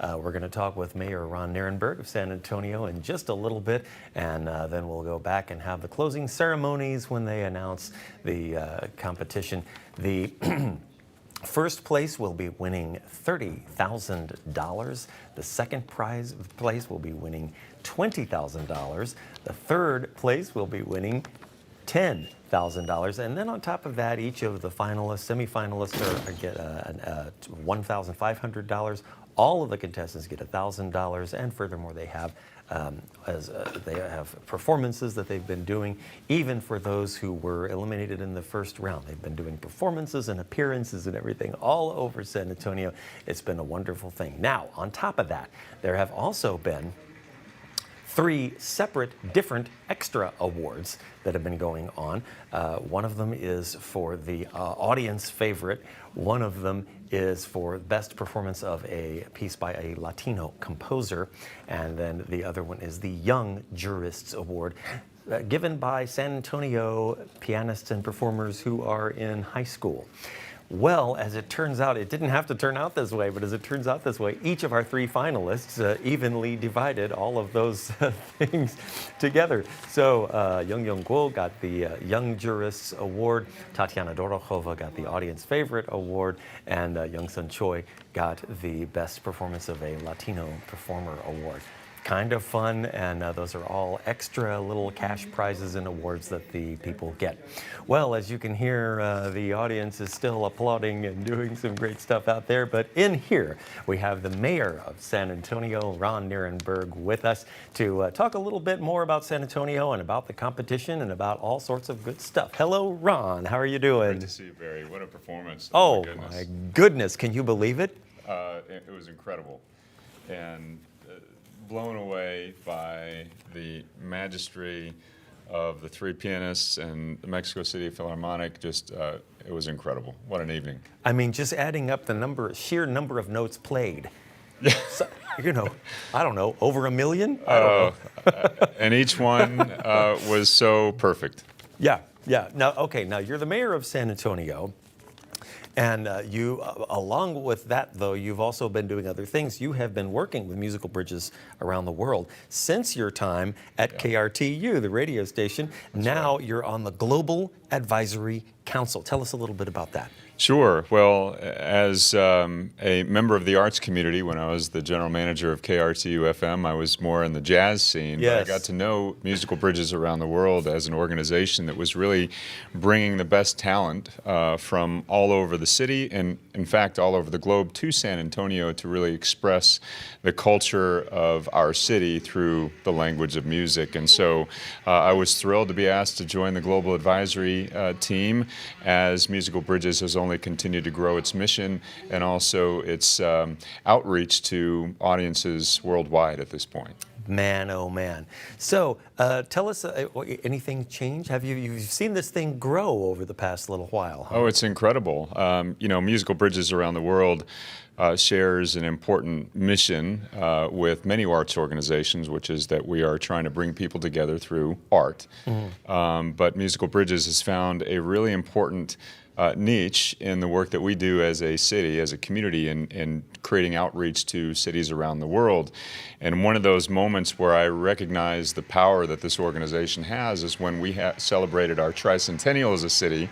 We're going to talk with Mayor Ron Nirenberg of San Antonio in just a little bit, and then we'll go back and have the closing ceremonies when they announce the competition. The first place will be winning $30,000. The second place will be winning $20,000. The third place will be winning $10,000, and then on top of that, each of the finalists, semifinalists, get $1,500. All of the contestants get $1,000, and furthermore, they have they have performances that they've been doing. Even for those who were eliminated in the first round, they've been doing performances and appearances and everything all over San Antonio. It's been a wonderful thing. Now, on top of that, there have also been 3 separate, different extra awards that have been going on. One of them is for the audience favorite. One of them is for best performance of a piece by a Latino composer. And then the other one is the Young Jurists Award, given by San Antonio pianists and performers who are in high school. Well, as it turns out, it didn't have to turn out this way, but as it turns out this way, each of our 3 finalists evenly divided all of those things together. So Yungyung got the Young Jurists Award, Tatiana Dorokhova got the Audience Favorite Award, and Choi got the Best Performance of a Latino Performer Award. Kind of fun, and those are all extra little cash prizes and awards that the people get. Well, as you can hear, the audience is still applauding and doing some great stuff out there, but in here we have the mayor of San Antonio, Ron Nirenberg, with us to talk a little bit more about San Antonio and about the competition and about all sorts of good stuff. Hello, Ron. How are you doing? Great to see you, Barry. What a performance. Oh, my goodness. Can you believe it? It was incredible. And blown away by the majesty of the 3 pianists and the Mexico City Philharmonic. Just, it was incredible. What an evening. I mean, just adding up the sheer number of notes played. So, you know, I don't know, over 1 million? I don't know. And each one was so perfect. Yeah. Now, okay, now you're the mayor of San Antonio. And you, along with that, though, you've also been doing other things. You have been working with musical bridges around the world since your time at KRTU, the radio station. That's now right. You're on the Global Advisory Council. Tell us a little bit about that. Sure. Well, as a member of the arts community, when I was the general manager of KRTU FM, I was more in the jazz scene. Yes. But I got to know Musical Bridges Around the World as an organization that was really bringing the best talent from all over the city and, in fact, all over the globe to San Antonio to really express the culture of our city through the language of music. And so I was thrilled to be asked to join the Global Advisory team, as Musical Bridges has only continued to grow its mission and also its outreach to audiences worldwide at this point. Man, oh man. So tell us, anything change? You've seen this thing grow over the past little while, huh? Oh, it's incredible. You know, Musical Bridges Around the World shares an important mission with many arts organizations, which is that we are trying to bring people together through art. Mm-hmm. But Musical Bridges has found a really important niche in the work that we do as a city, as a community, in creating outreach to cities around the world. And one of those moments where I recognize the power that this organization has is when we celebrated our tricentennial as a city,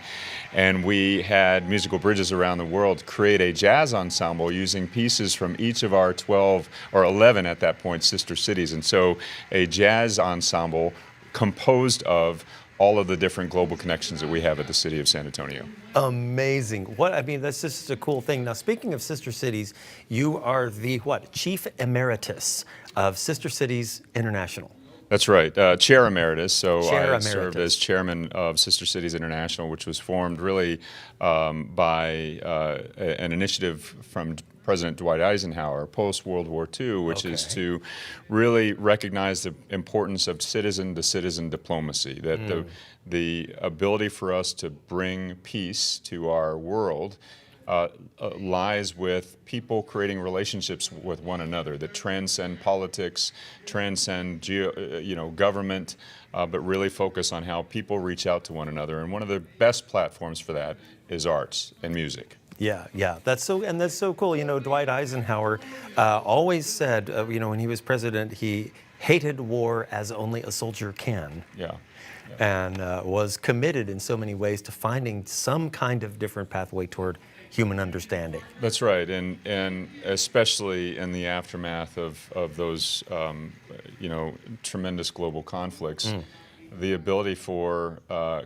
and we had Musical Bridges Around the World create a jazz ensemble using pieces from each of our 12 or 11 at that point sister cities. And so a jazz ensemble composed of all of the different global connections that we have at the city of San Antonio. Amazing. I mean, that's just a cool thing. Now, speaking of sister cities, you are the, Chief Emeritus of Sister Cities International. That's right, Chair Emeritus. So I served as Chairman of Sister Cities International, which was formed really by an initiative from President Dwight Eisenhower post-World War II, which is to really recognize the importance of citizen-to-citizen diplomacy, that the ability for us to bring peace to our world lies with people creating relationships with one another that transcend politics, transcend government, but really focus on how people reach out to one another. And one of the best platforms for that is arts and music. Yeah, that's so cool. You know, Dwight Eisenhower always said, when he was president, he hated war as only a soldier can. Yeah. And was committed in so many ways to finding some kind of different pathway toward human understanding. That's right, and especially in the aftermath of those tremendous global conflicts, the ability for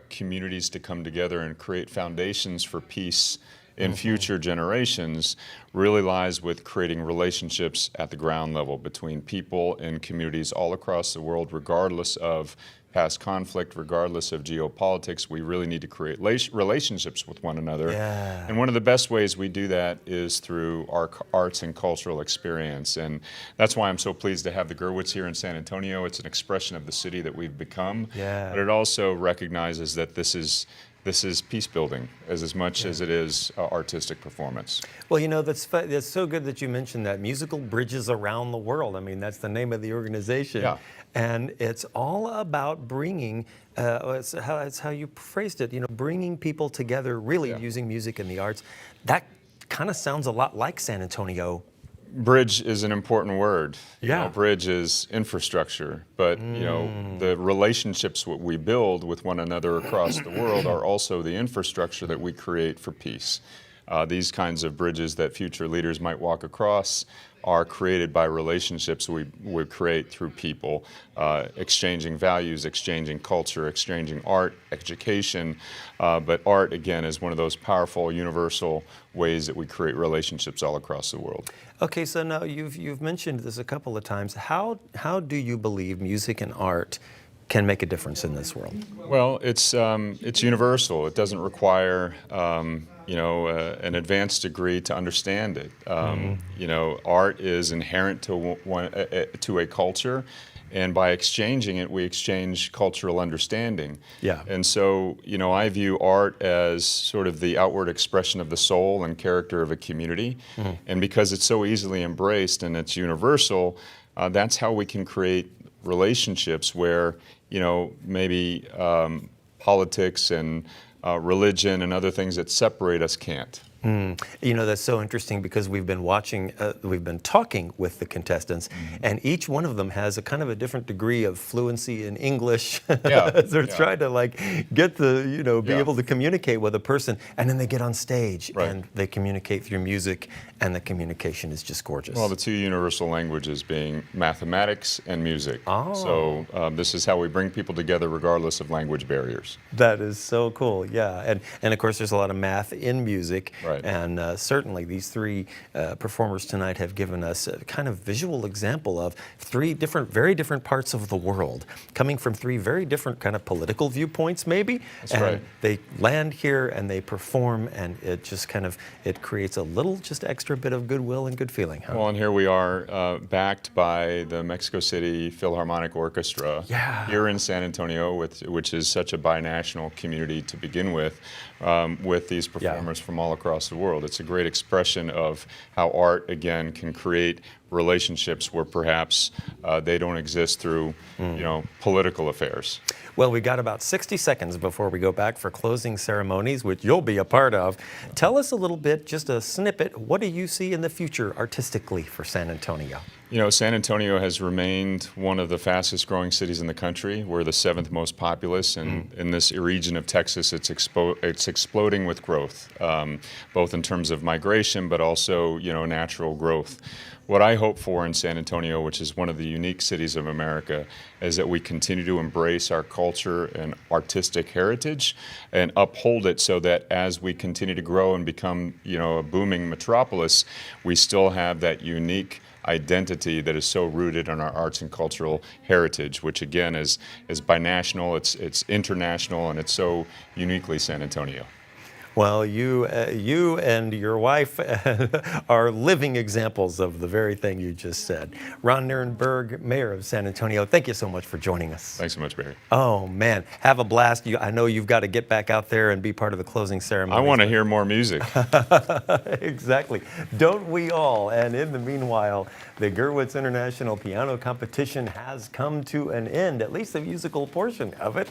communities to come together and create foundations for peace in future generations really lies with creating relationships at the ground level between people and communities all across the world, regardless of past conflict, regardless of geopolitics. We really need to create relationships with one another. Yeah. And one of the best ways we do that is through our arts and cultural experience. And that's why I'm so pleased to have the Gurwitz here in San Antonio. It's an expression of the city that we've become. Yeah. But it also recognizes that this is peace building as much as it is artistic performance. Well, you know, that's so good that you mentioned that. Musical Bridges Around the World. I mean, that's the name of the organization. Yeah. And it's all about bringing, it's how you phrased it, bringing people together, really using music and the arts. That kind of sounds a lot like San Antonio. Bridge is an important word. Yeah. Bridge is infrastructure, but the relationships that we build with one another across the world are also the infrastructure that we create for peace. These kinds of bridges that future leaders might walk across are created by relationships we create through people, exchanging values, exchanging culture, exchanging art, education. But art, again, is one of those powerful, universal ways that we create relationships all across the world. Okay, so now you've mentioned this a couple of times. How do you believe music and art can make a difference in this world? Well, it's universal. It doesn't require an advanced degree to understand it. Art is inherent to a culture, and by exchanging it, we exchange cultural understanding. Yeah. And so, I view art as sort of the outward expression of the soul and character of a community. And because it's so easily embraced and it's universal, that's how we can create relationships where, maybe politics and religion and other things that separate us can't. That's so interesting because we've been talking with the contestants, and each one of them has a kind of a different degree of fluency in English. They're trying to get be able to communicate with a person, and then they get on stage and they communicate through music, and the communication is just gorgeous. Well, the two universal languages being mathematics and music. Oh. So this is how we bring people together regardless of language barriers. That is so cool, yeah. And of course there's a lot of math in music. Right. And certainly these three performers tonight have given us a kind of visual example of three very different parts of the world, coming from three very different kind of political viewpoints maybe. That's right. They land here and they perform, and it just it creates a little just extra bit of goodwill and good feeling. Huh? Well, and here we are backed by the Mexico City Philharmonic Orchestra here in San Antonio, which is such a binational community to begin with these performers from all across the world. It's a great expression of how art, again, can create relationships where perhaps they don't exist through, political affairs. Well, we got about 60 seconds before we go back for closing ceremonies, which you'll be a part of. Tell us a little bit, just a snippet, what do you see in the future artistically for San Antonio? San Antonio has remained one of the fastest growing cities in the country. We're the 7th most populous, and in this region of Texas, it's exploding with growth, both in terms of migration, but also, natural growth. What I hope for in San Antonio, which is one of the unique cities of America, is that we continue to embrace our culture and artistic heritage and uphold it so that as we continue to grow and become, a booming metropolis, we still have that unique identity that is so rooted in our arts and cultural heritage, which again is binational, it's international, and it's so uniquely San Antonio. Well, you and your wife are living examples of the very thing you just said. Ron Nirenberg, Mayor of San Antonio, thank you so much for joining us. Thanks so much, Barry. Oh, man. Have a blast. I know you've got to get back out there and be part of the closing ceremony. I want to hear more music. Exactly. Don't we all? And in the meanwhile, the Gurwitz International Piano Competition has come to an end, at least the musical portion of it.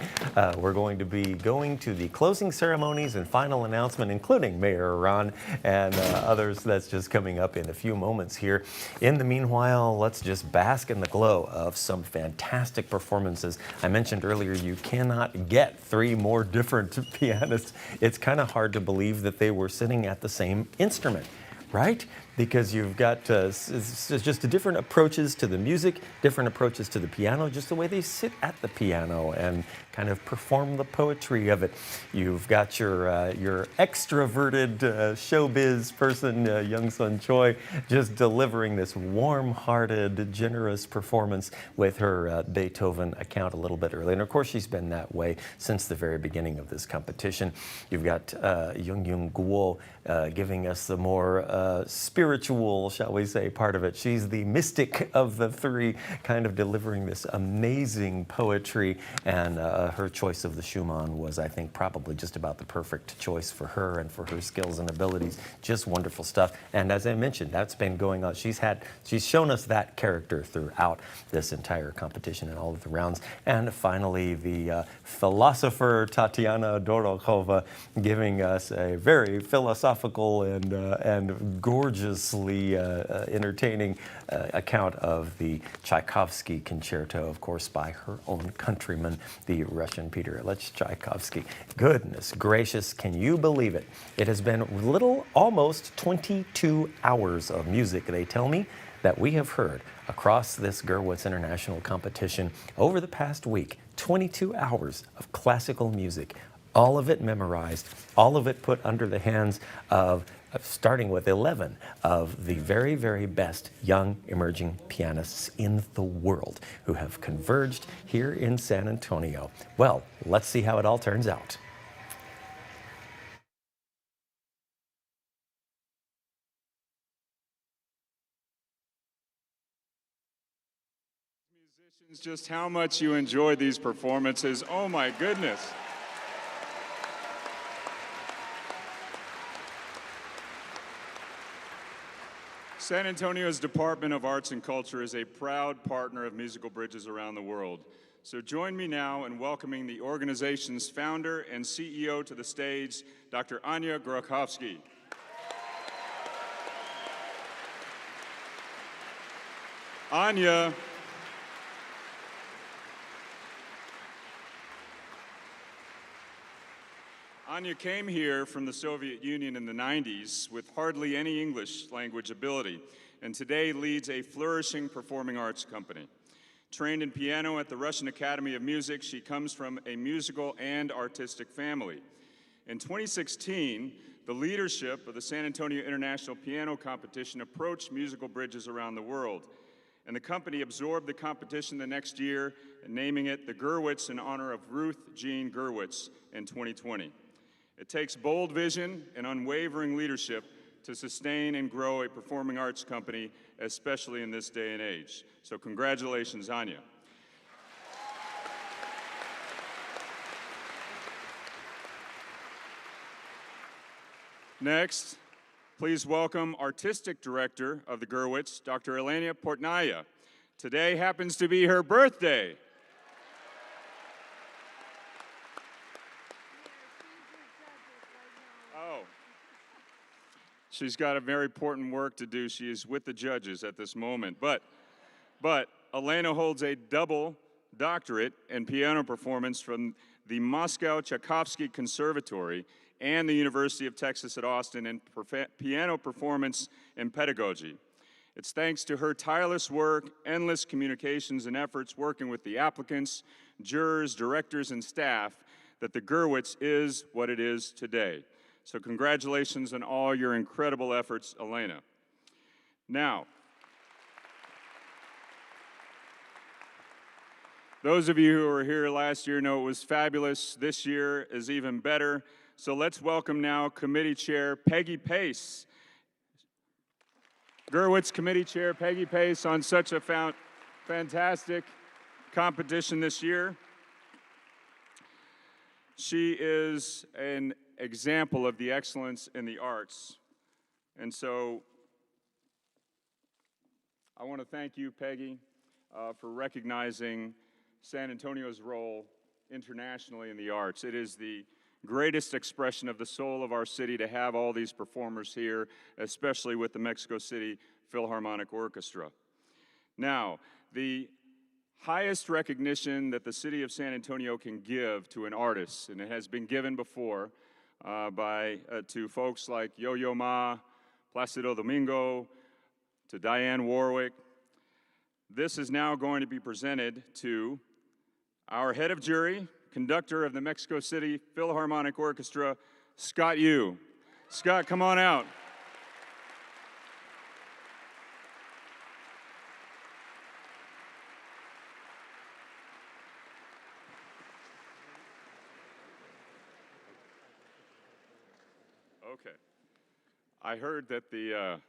We're going to be going to the closing ceremonies and final announcement, including Mayor Ron and others. That's just coming up in a few moments here. In the meanwhile, let's just bask in the glow of some fantastic performances. I mentioned earlier, you cannot get three more different pianists. It's kind of hard to believe that they were sitting at the same instrument, right? Because you've got it's just different approaches to the music, different approaches to the piano, just the way they sit at the piano and kind of perform the poetry of it. You've got your extroverted showbiz person, young son Choi, just delivering this warm-hearted, generous performance with her Beethoven account a little bit early. And of course, she's been that way since the very beginning of this competition. You've got Yungyung giving us the more spiritual, shall we say, part of it. She's the mystic of the three, kind of delivering this amazing poetry, and her choice of the Schumann was, I think, probably just about the perfect choice for her and for her skills and abilities. Just wonderful stuff. And as I mentioned, that's been going on. She's shown us that character throughout this entire competition and all of the rounds. And finally, the philosopher Tatiana Dorokhova giving us a very philosophical and gorgeously entertaining account of the Tchaikovsky Concerto, of course, by her own countryman, the Russian Peter Tchaikovsky. Goodness gracious, can you believe it? It has been almost 22 hours of music, they tell me, that we have heard across this Gurwitz International competition over the past week. 22 hours of classical music, all of it memorized, all of it put under the hands of starting with 11 of the very, very best young emerging pianists in the world who have converged here in San Antonio. Well, let's see how it all turns out. Musicians, just how much you enjoyed these performances. Oh my goodness. San Antonio's Department of Arts and Culture is a proud partner of musical bridges around the world. So join me now in welcoming the organization's founder and CEO to the stage, Dr. Anya Gurwitz. Anya came here from the Soviet Union in the 90s with hardly any English language ability, and today leads a flourishing performing arts company. Trained in piano at the Russian Academy of Music, she comes from a musical and artistic family. In 2016, the leadership of the San Antonio International Piano Competition approached musical bridges around the world, and the company absorbed the competition the next year, naming it the Gurwitz in honor of Ruth Jean Gurwitz in 2020. It takes bold vision and unwavering leadership to sustain and grow a performing arts company, especially in this day and age. So congratulations, Anya. Next, please welcome Artistic Director of the Gurwitz, Dr. Elena Portnaya. Today happens to be her birthday. She's got a very important work to do. She is with the judges at this moment. But Elena holds a double doctorate in piano performance from the Moscow Tchaikovsky Conservatory and the University of Texas at Austin in piano performance and pedagogy. It's thanks to her tireless work, endless communications and efforts working with the applicants, jurors, directors, and staff that the Gurwitz is what it is today. So congratulations on all your incredible efforts, Elena. Now, those of you who were here last year know it was fabulous. This year is even better. So let's welcome now Committee Chair Peggy Pace. Gurwitz Committee Chair Peggy Pace on such a fantastic competition this year. She is an example of the excellence in the arts. And so I want to thank you, Peggy, for recognizing San Antonio's role internationally in the arts. It is the greatest expression of the soul of our city to have all these performers here, especially with the Mexico City Philharmonic Orchestra. Now, the highest recognition that the city of San Antonio can give to an artist, and it has been given before to folks like Yo-Yo Ma, Placido Domingo, to Dionne Warwick. This is now going to be presented to our head of jury, conductor of the Mexico City Philharmonic Orchestra, Scott Yu. Scott, come on out. Okay. I heard that the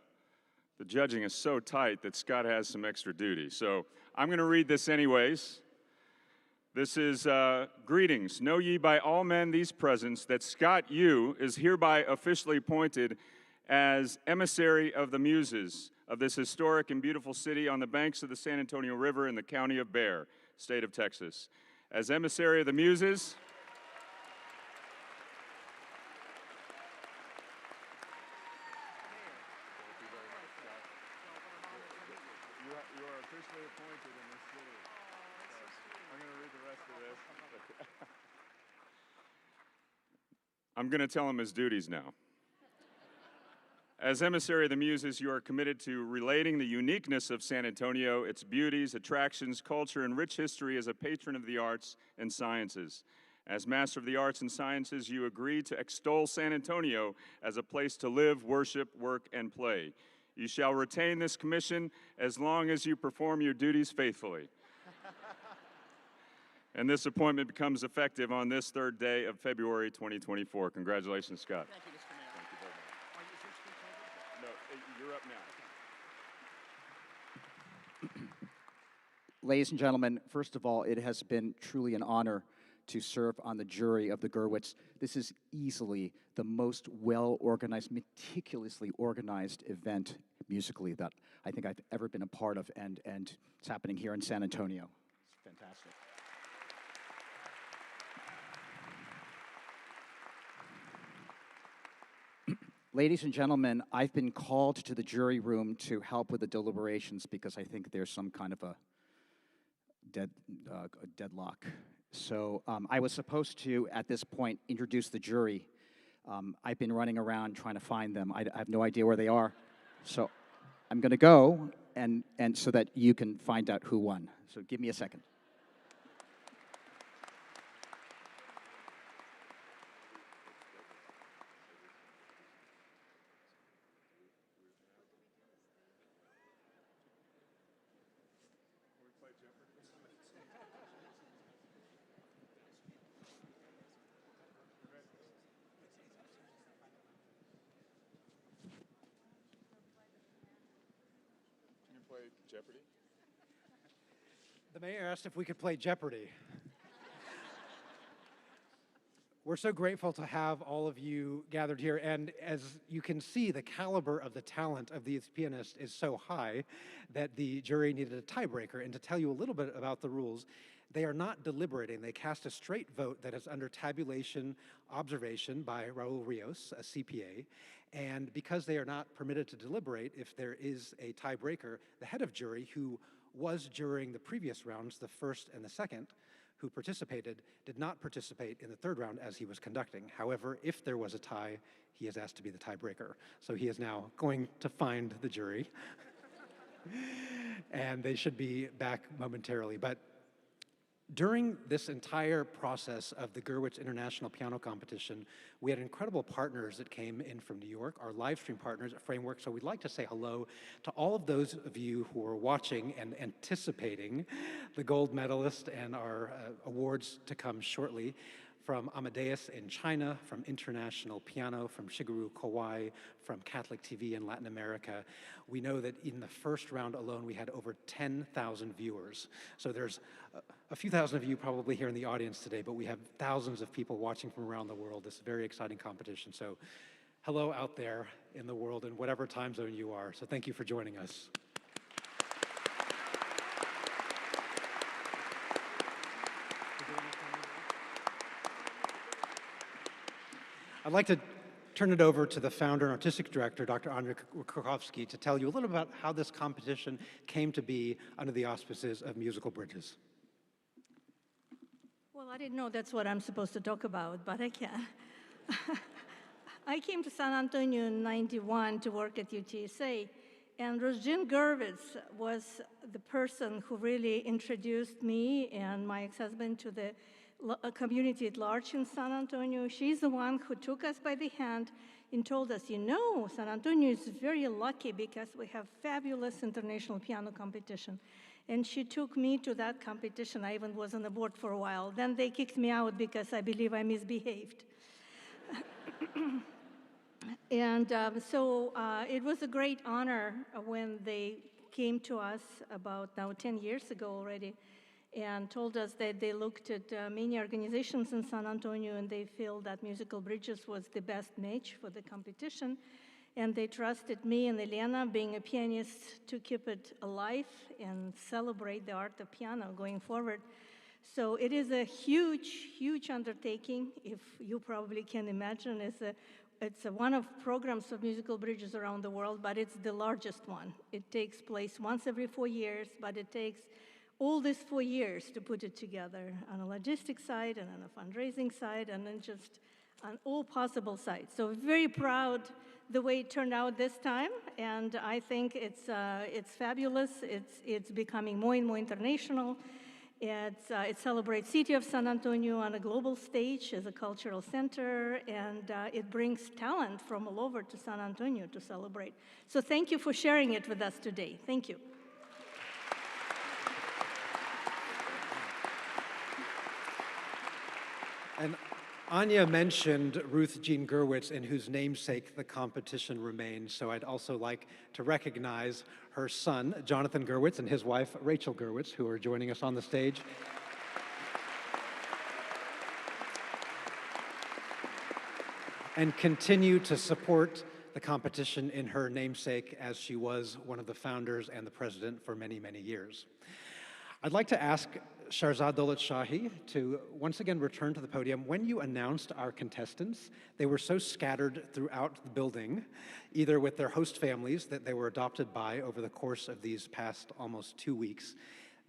judging is so tight that Scott has some extra duty. So I'm going to read this anyways. This is greetings. Know ye by all men these presents that Scott Yu is hereby officially appointed as emissary of the muses of this historic and beautiful city on the banks of the San Antonio River in the county of Bexar, state of Texas. As emissary of the muses, you are officially appointed in this city. I'm going to read the rest of this. I'm going to tell him his duties now. As emissary of the Muses, you are committed to relating the uniqueness of San Antonio, its beauties, attractions, culture, and rich history as a patron of the arts and sciences. As Master of the Arts and Sciences, you agree to extol San Antonio as a place to live, worship, work, and play. You shall retain this commission as long as you perform your duties faithfully. And this appointment becomes effective on this third day of February 2024. Congratulations, Scott. Thank you, Mr. Mayor. Thank you very much. No, you're up now. Ladies and gentlemen, first of all, it has been truly an honor to serve on the jury of the Gurwitz. This is easily the most well-organized, meticulously organized event musically that I think I've ever been a part of, and it's happening here in San Antonio. It's fantastic. Ladies and gentlemen, I've been called to the jury room to help with the deliberations because I think there's some kind of a deadlock. So I was supposed to, at this point, introduce the jury. I've been running around trying to find them. I have no idea where they are. So I'm going to go, and so that you can find out who won. So give me a second. Jeopardy? The mayor asked if we could play Jeopardy. We're so grateful to have all of you gathered here, and as you can see, the caliber of the talent of these pianists is so high that the jury needed a tiebreaker. And to tell you a little bit about the rules, they are not deliberating. They cast a straight vote that is under tabulation observation by Raul Rios, a CPA, and because they are not permitted to deliberate, if there is a tiebreaker, the head of jury, who was during the previous rounds, the first and the second, who participated, did not participate in the third round as he was conducting. However, if there was a tie, he is asked to be the tiebreaker. So he is now going to find the jury, and they should be back momentarily. But during this entire process of the Gurwitz International Piano Competition, we had incredible partners that came in from New York, our live stream partners at Framework. So we'd like to say hello to all of those of you who are watching and anticipating the gold medalist and our awards to come shortly. from Amadeus in China, from International Piano, from Shigeru Kawai, from Catholic TV in Latin America. We know that in the first round alone, we had over 10,000 viewers. So there's a few thousand of you probably here in the audience today, but we have thousands of people watching from around the world. This is a very exciting competition. So hello out there in the world in whatever time zone you are. So thank you for joining us. I'd like to turn it over to the founder and artistic director, Dr. Andrei Krokowski, to tell you a little about how this competition came to be under the auspices of Musical Bridges. Well, I didn't know that's what I'm supposed to talk about, but I can. I came to San Antonio in '91 to work at UTSA, and Rosjin Gurwitz was the person who really introduced me and my ex-husband to the community at large in San Antonio. She's the one who took us by the hand and told us, you know, San Antonio is very lucky because we have fabulous international piano competition. And she took me to that competition. I even was on the board for a while. Then they kicked me out because I believe I misbehaved. And so it was a great honor when they came to us about now 10 years ago already and told us that they looked at many organizations in San Antonio and they feel that Musical Bridges was the best match for the competition. And they trusted me and Elena, being a pianist, to keep it alive and celebrate the art of piano going forward. So it is a huge, huge undertaking, if you probably can imagine. It's one of programs of Musical Bridges around the world, but it's the largest one. It takes place once every 4 years, but it takes all these 4 years to put it together on a logistics side and on a fundraising side and then just on all possible sides. So very proud the way it turned out this time, and I think it's fabulous. It's becoming more and more international. It celebrates city of San Antonio on a global stage as a cultural center, and it brings talent from all over to San Antonio to celebrate. So thank you for sharing it with us today. Thank you. And Anya mentioned Ruth Jean Gurwitz, in whose namesake the competition remains. So I'd also like to recognize her son, Jonathan Gurwitz, and his wife, Rachel Gurwitz, who are joining us on the stage. And continue to support the competition in her namesake, as she was one of the founders and the president for many, many years. I'd like to ask Shahrzad Dowlatshahi to once again return to the podium. When you announced our contestants, they were so scattered throughout the building, either with their host families that they were adopted by over the course of these past almost 2 weeks.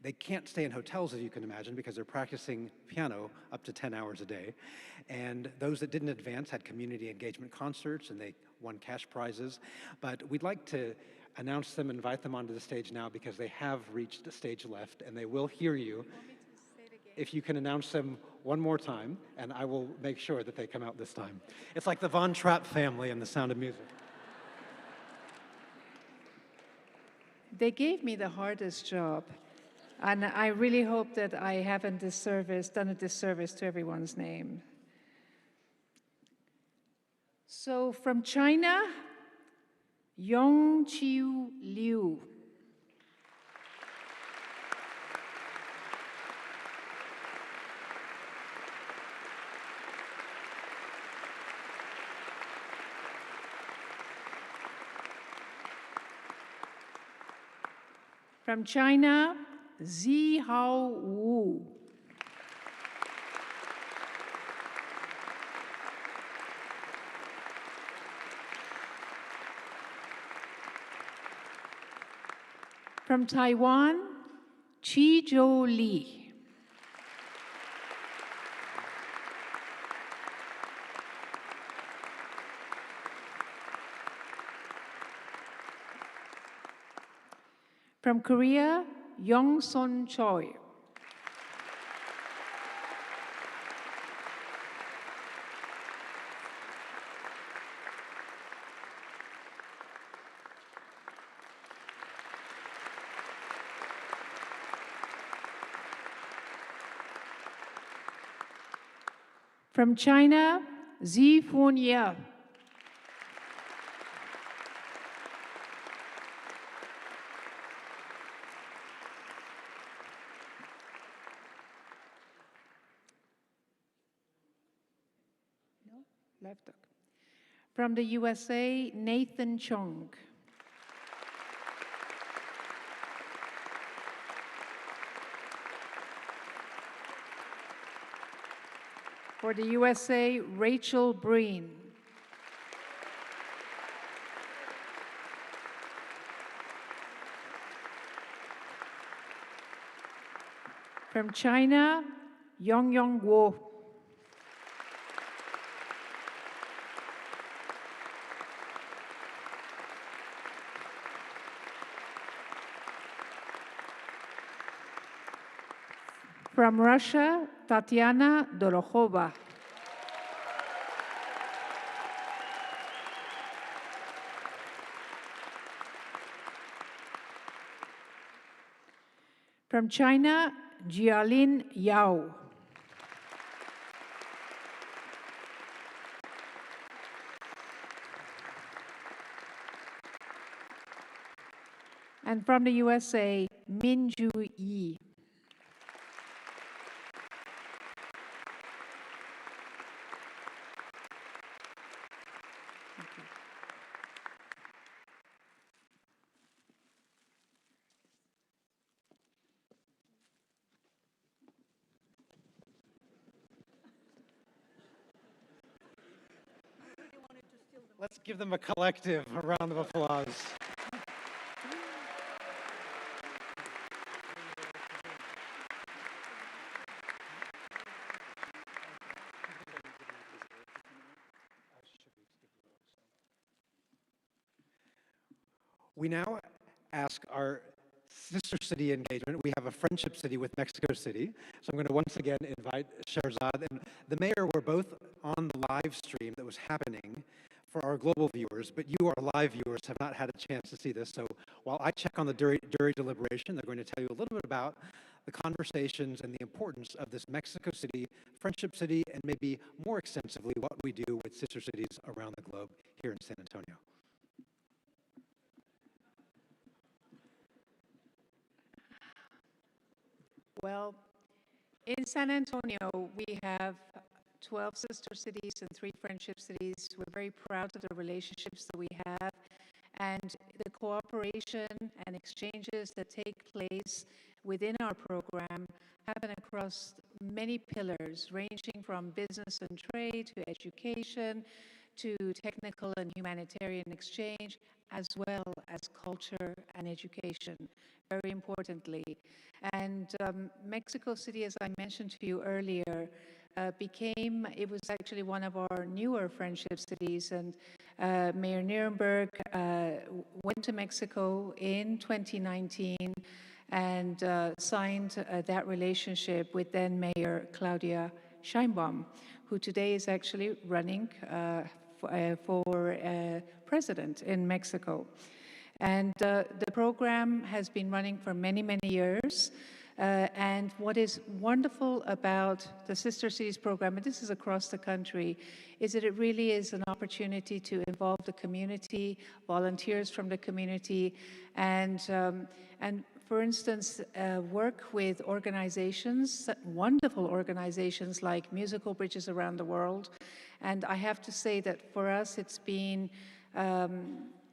They can't stay in hotels, as you can imagine, because they're practicing piano up to 10 hours a day. And those that didn't advance had community engagement concerts, and they won cash prizes. But we'd like to announce them, invite them onto the stage now, because they have reached the stage left, and they will hear you. If you can announce them one more time, and I will make sure that they come out this time. It's like the Von Trapp family in The Sound of Music. They gave me the hardest job, and I really hope that I haven't done a disservice to everyone's name. So from China, Yongqiu Liu. From China, Zihao Wu. From Taiwan, Qizhou Li. From Korea, Yongson Choi. From China, Zi Funya. Left hook. From the USA, Nathan Chong. For the USA, Rachel Breen. From China, Yungyung Wu. From Russia, Tatiana Dorokhova. From China, Jiale Yao. And from the USA, Minju Yi. Let's give them a collective round of applause. We now ask our sister city engagement. We have a friendship city with Mexico City. So I'm going to once again invite Shahrzad and the mayor were both on the live stream that was happening for our global viewers, but you, our live viewers, have not had a chance to see this. So while I check on the jury deliberation, they're going to tell you a little bit about the conversations and the importance of this Mexico City, friendship city, and maybe more extensively what we do with sister cities around the globe here in San Antonio. Well, in San Antonio, we have 12 sister cities and 3 friendship cities. We're very proud of the relationships that we have and the cooperation and exchanges that take place within our program happen across many pillars, ranging from business and trade to education to technical and humanitarian exchange, as well as culture and education, very importantly. And Mexico City, as I mentioned to you earlier, it was actually one of our newer friendship cities, and Mayor Nirenberg went to Mexico in 2019 and signed that relationship with then Mayor Claudia Sheinbaum, who today is actually running for president in Mexico. And the program has been running for many, many years. And what is wonderful about the Sister Cities program, and this is across the country, is that it really is an opportunity to involve the community, volunteers from the community, and for instance, work with organizations, wonderful organizations like Musical Bridges Around the World. And I have to say that for us, it's been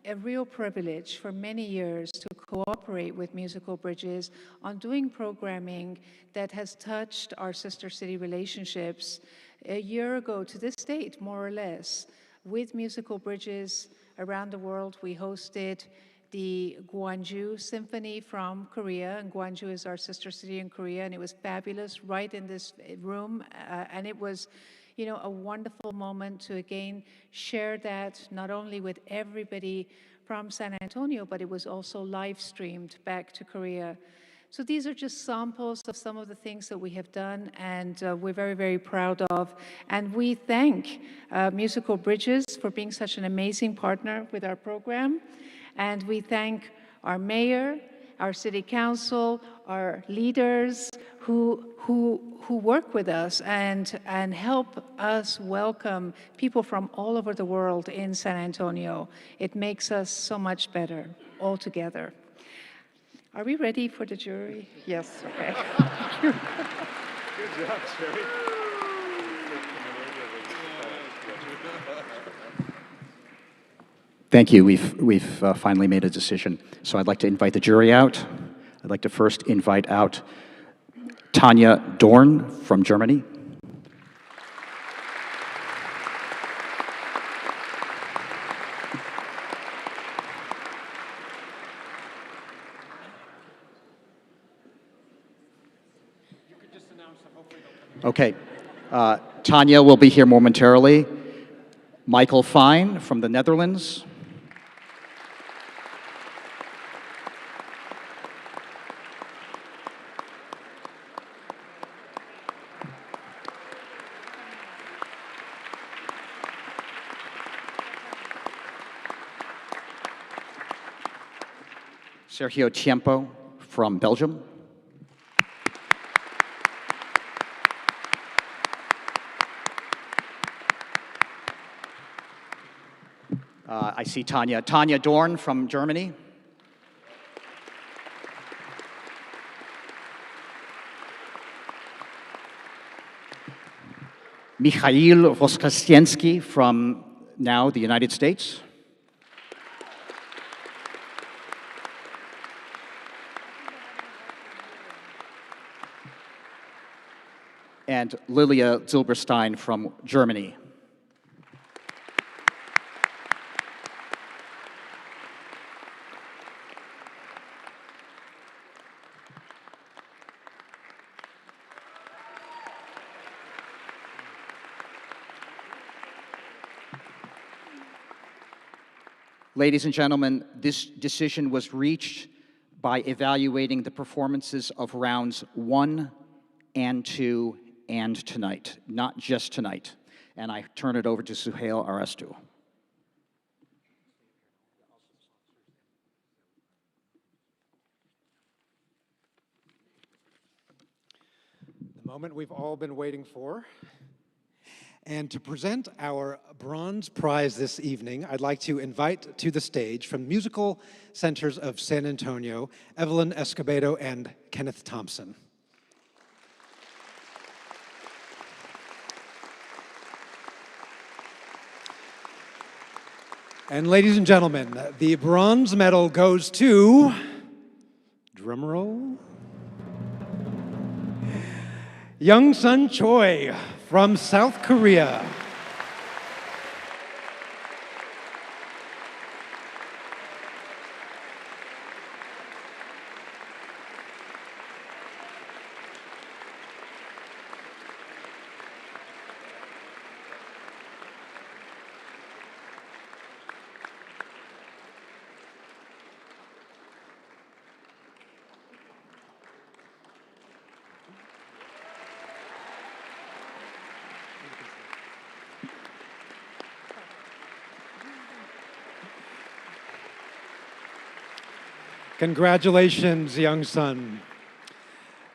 a real privilege for many years to cooperate with Musical Bridges on doing programming that has touched our sister city relationships. A year ago to this date, more or less, with Musical Bridges Around the World, we hosted the Gwangju Symphony from Korea, and Gwangju is our sister city in Korea, and it was fabulous right in this room, and it was, you know, a wonderful moment to again share that not only with everybody from San Antonio, but it was also live streamed back to Korea. So these are just samples of some of the things that we have done, and we're very, very proud of. And we thank Musical Bridges for being such an amazing partner with our program. And we thank our mayor, our city council, our leaders who work with us and help us welcome people from all over the world in San Antonio. It makes us so much better all together. Are we ready for the jury? Yes, okay. Good job, Sherry. Thank you. We've finally made a decision. So I'd like to invite the jury out. I'd like to first invite out Tanja Dorn from Germany. Okay. Tanja will be here momentarily. Michael Fine from the Netherlands. Sergio Tiempo from Belgium. I see Tanja. Tanja Dorn from Germany. Mikhail Voskresensky from now the United States. And Lilia Zilberstein from Germany. Ladies and gentlemen, this decision was reached by evaluating the performances of rounds 1 and 2 and tonight, not just tonight. And I turn it over to Suhail Arastu. The moment we've all been waiting for. And to present our bronze prize this evening, I'd like to invite to the stage from Musical Centers of San Antonio, Evelyn Escobedo and Kenneth Thompson. And ladies and gentlemen, the bronze medal goes to, drumroll, Young-sun Choi from South Korea. Congratulations, Young-sun.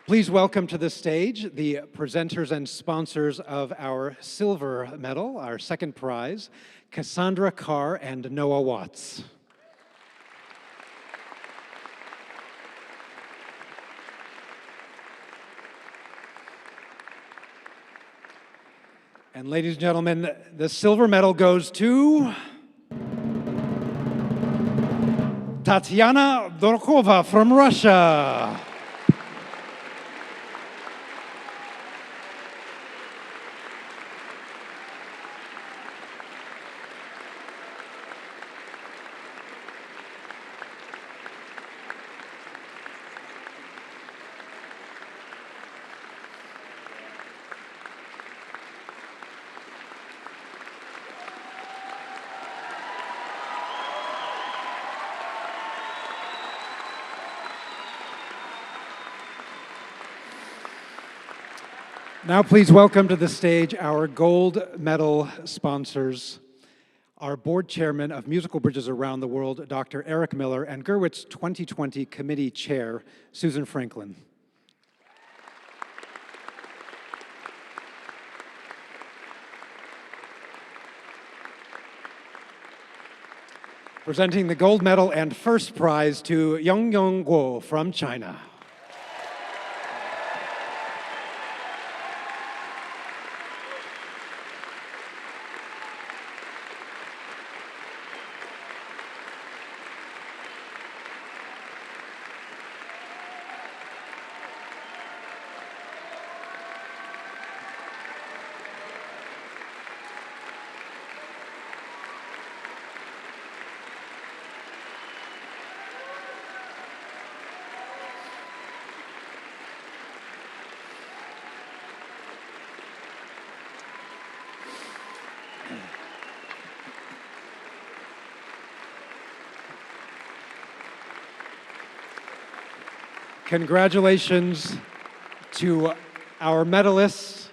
Please welcome to the stage the presenters and sponsors of our silver medal, our second prize, Cassandra Carr and Noah Watts. And ladies and gentlemen, the silver medal goes to Tatiana Dorokhova from Russia. Now please welcome to the stage our gold medal sponsors, our board chairman of Musical Bridges Around the World, Dr. Eric Miller, and Gurwitz 2020 committee chair, Susan Franklin. Presenting the gold medal and first prize to Yungyung from China. Congratulations to our medalists,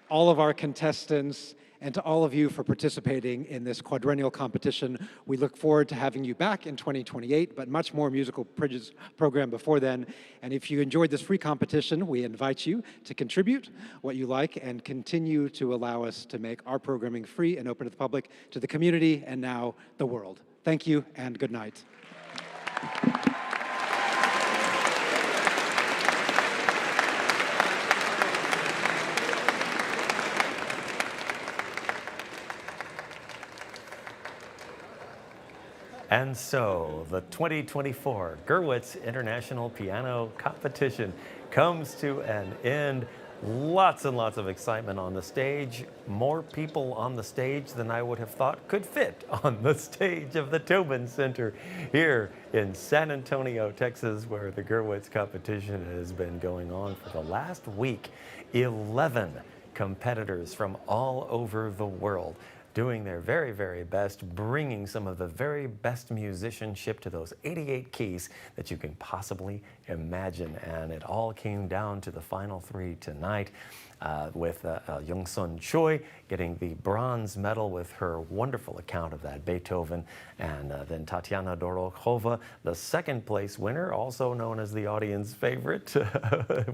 all of our contestants, and to all of you for participating in this quadrennial competition. We look forward to having you back in 2028, but much more Musical Bridges program before then. And if you enjoyed this free competition, we invite you to contribute what you like and continue to allow us to make our programming free and open to the public, to the community, and now the world. Thank you and good night. And so the 2024 Gurwitz International Piano Competition comes to an end. Lots and lots of excitement on the stage. More people on the stage than I would have thought could fit on the stage of the Tobin Center here in San Antonio, Texas, where the Gurwitz competition has been going on for the last week. 11 competitors from all over the world doing their very, very best, bringing some of the very best musicianship to those 88 keys that you can possibly imagine. And it all came down to the final three tonight, with Choi getting the bronze medal with her wonderful account of that Beethoven, and then Tatiana Dorokhova, the second place winner, also known as the audience favorite,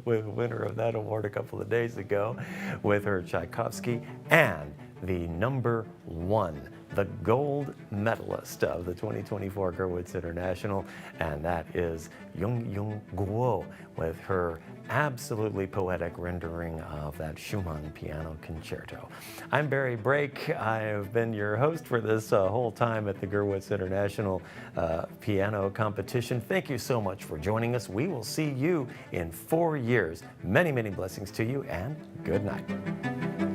winner of that award a couple of days ago, with her Tchaikovsky, and the number one, the gold medalist of the 2024 Gurwitz International, and that is Yungyung with her absolutely poetic rendering of that Schumann piano concerto. I'm Barry Brake. I have been your host for this whole time at the Gurwitz International Piano Competition. Thank you so much for joining us. We will see you in 4 years. Many, many blessings to you, and good night.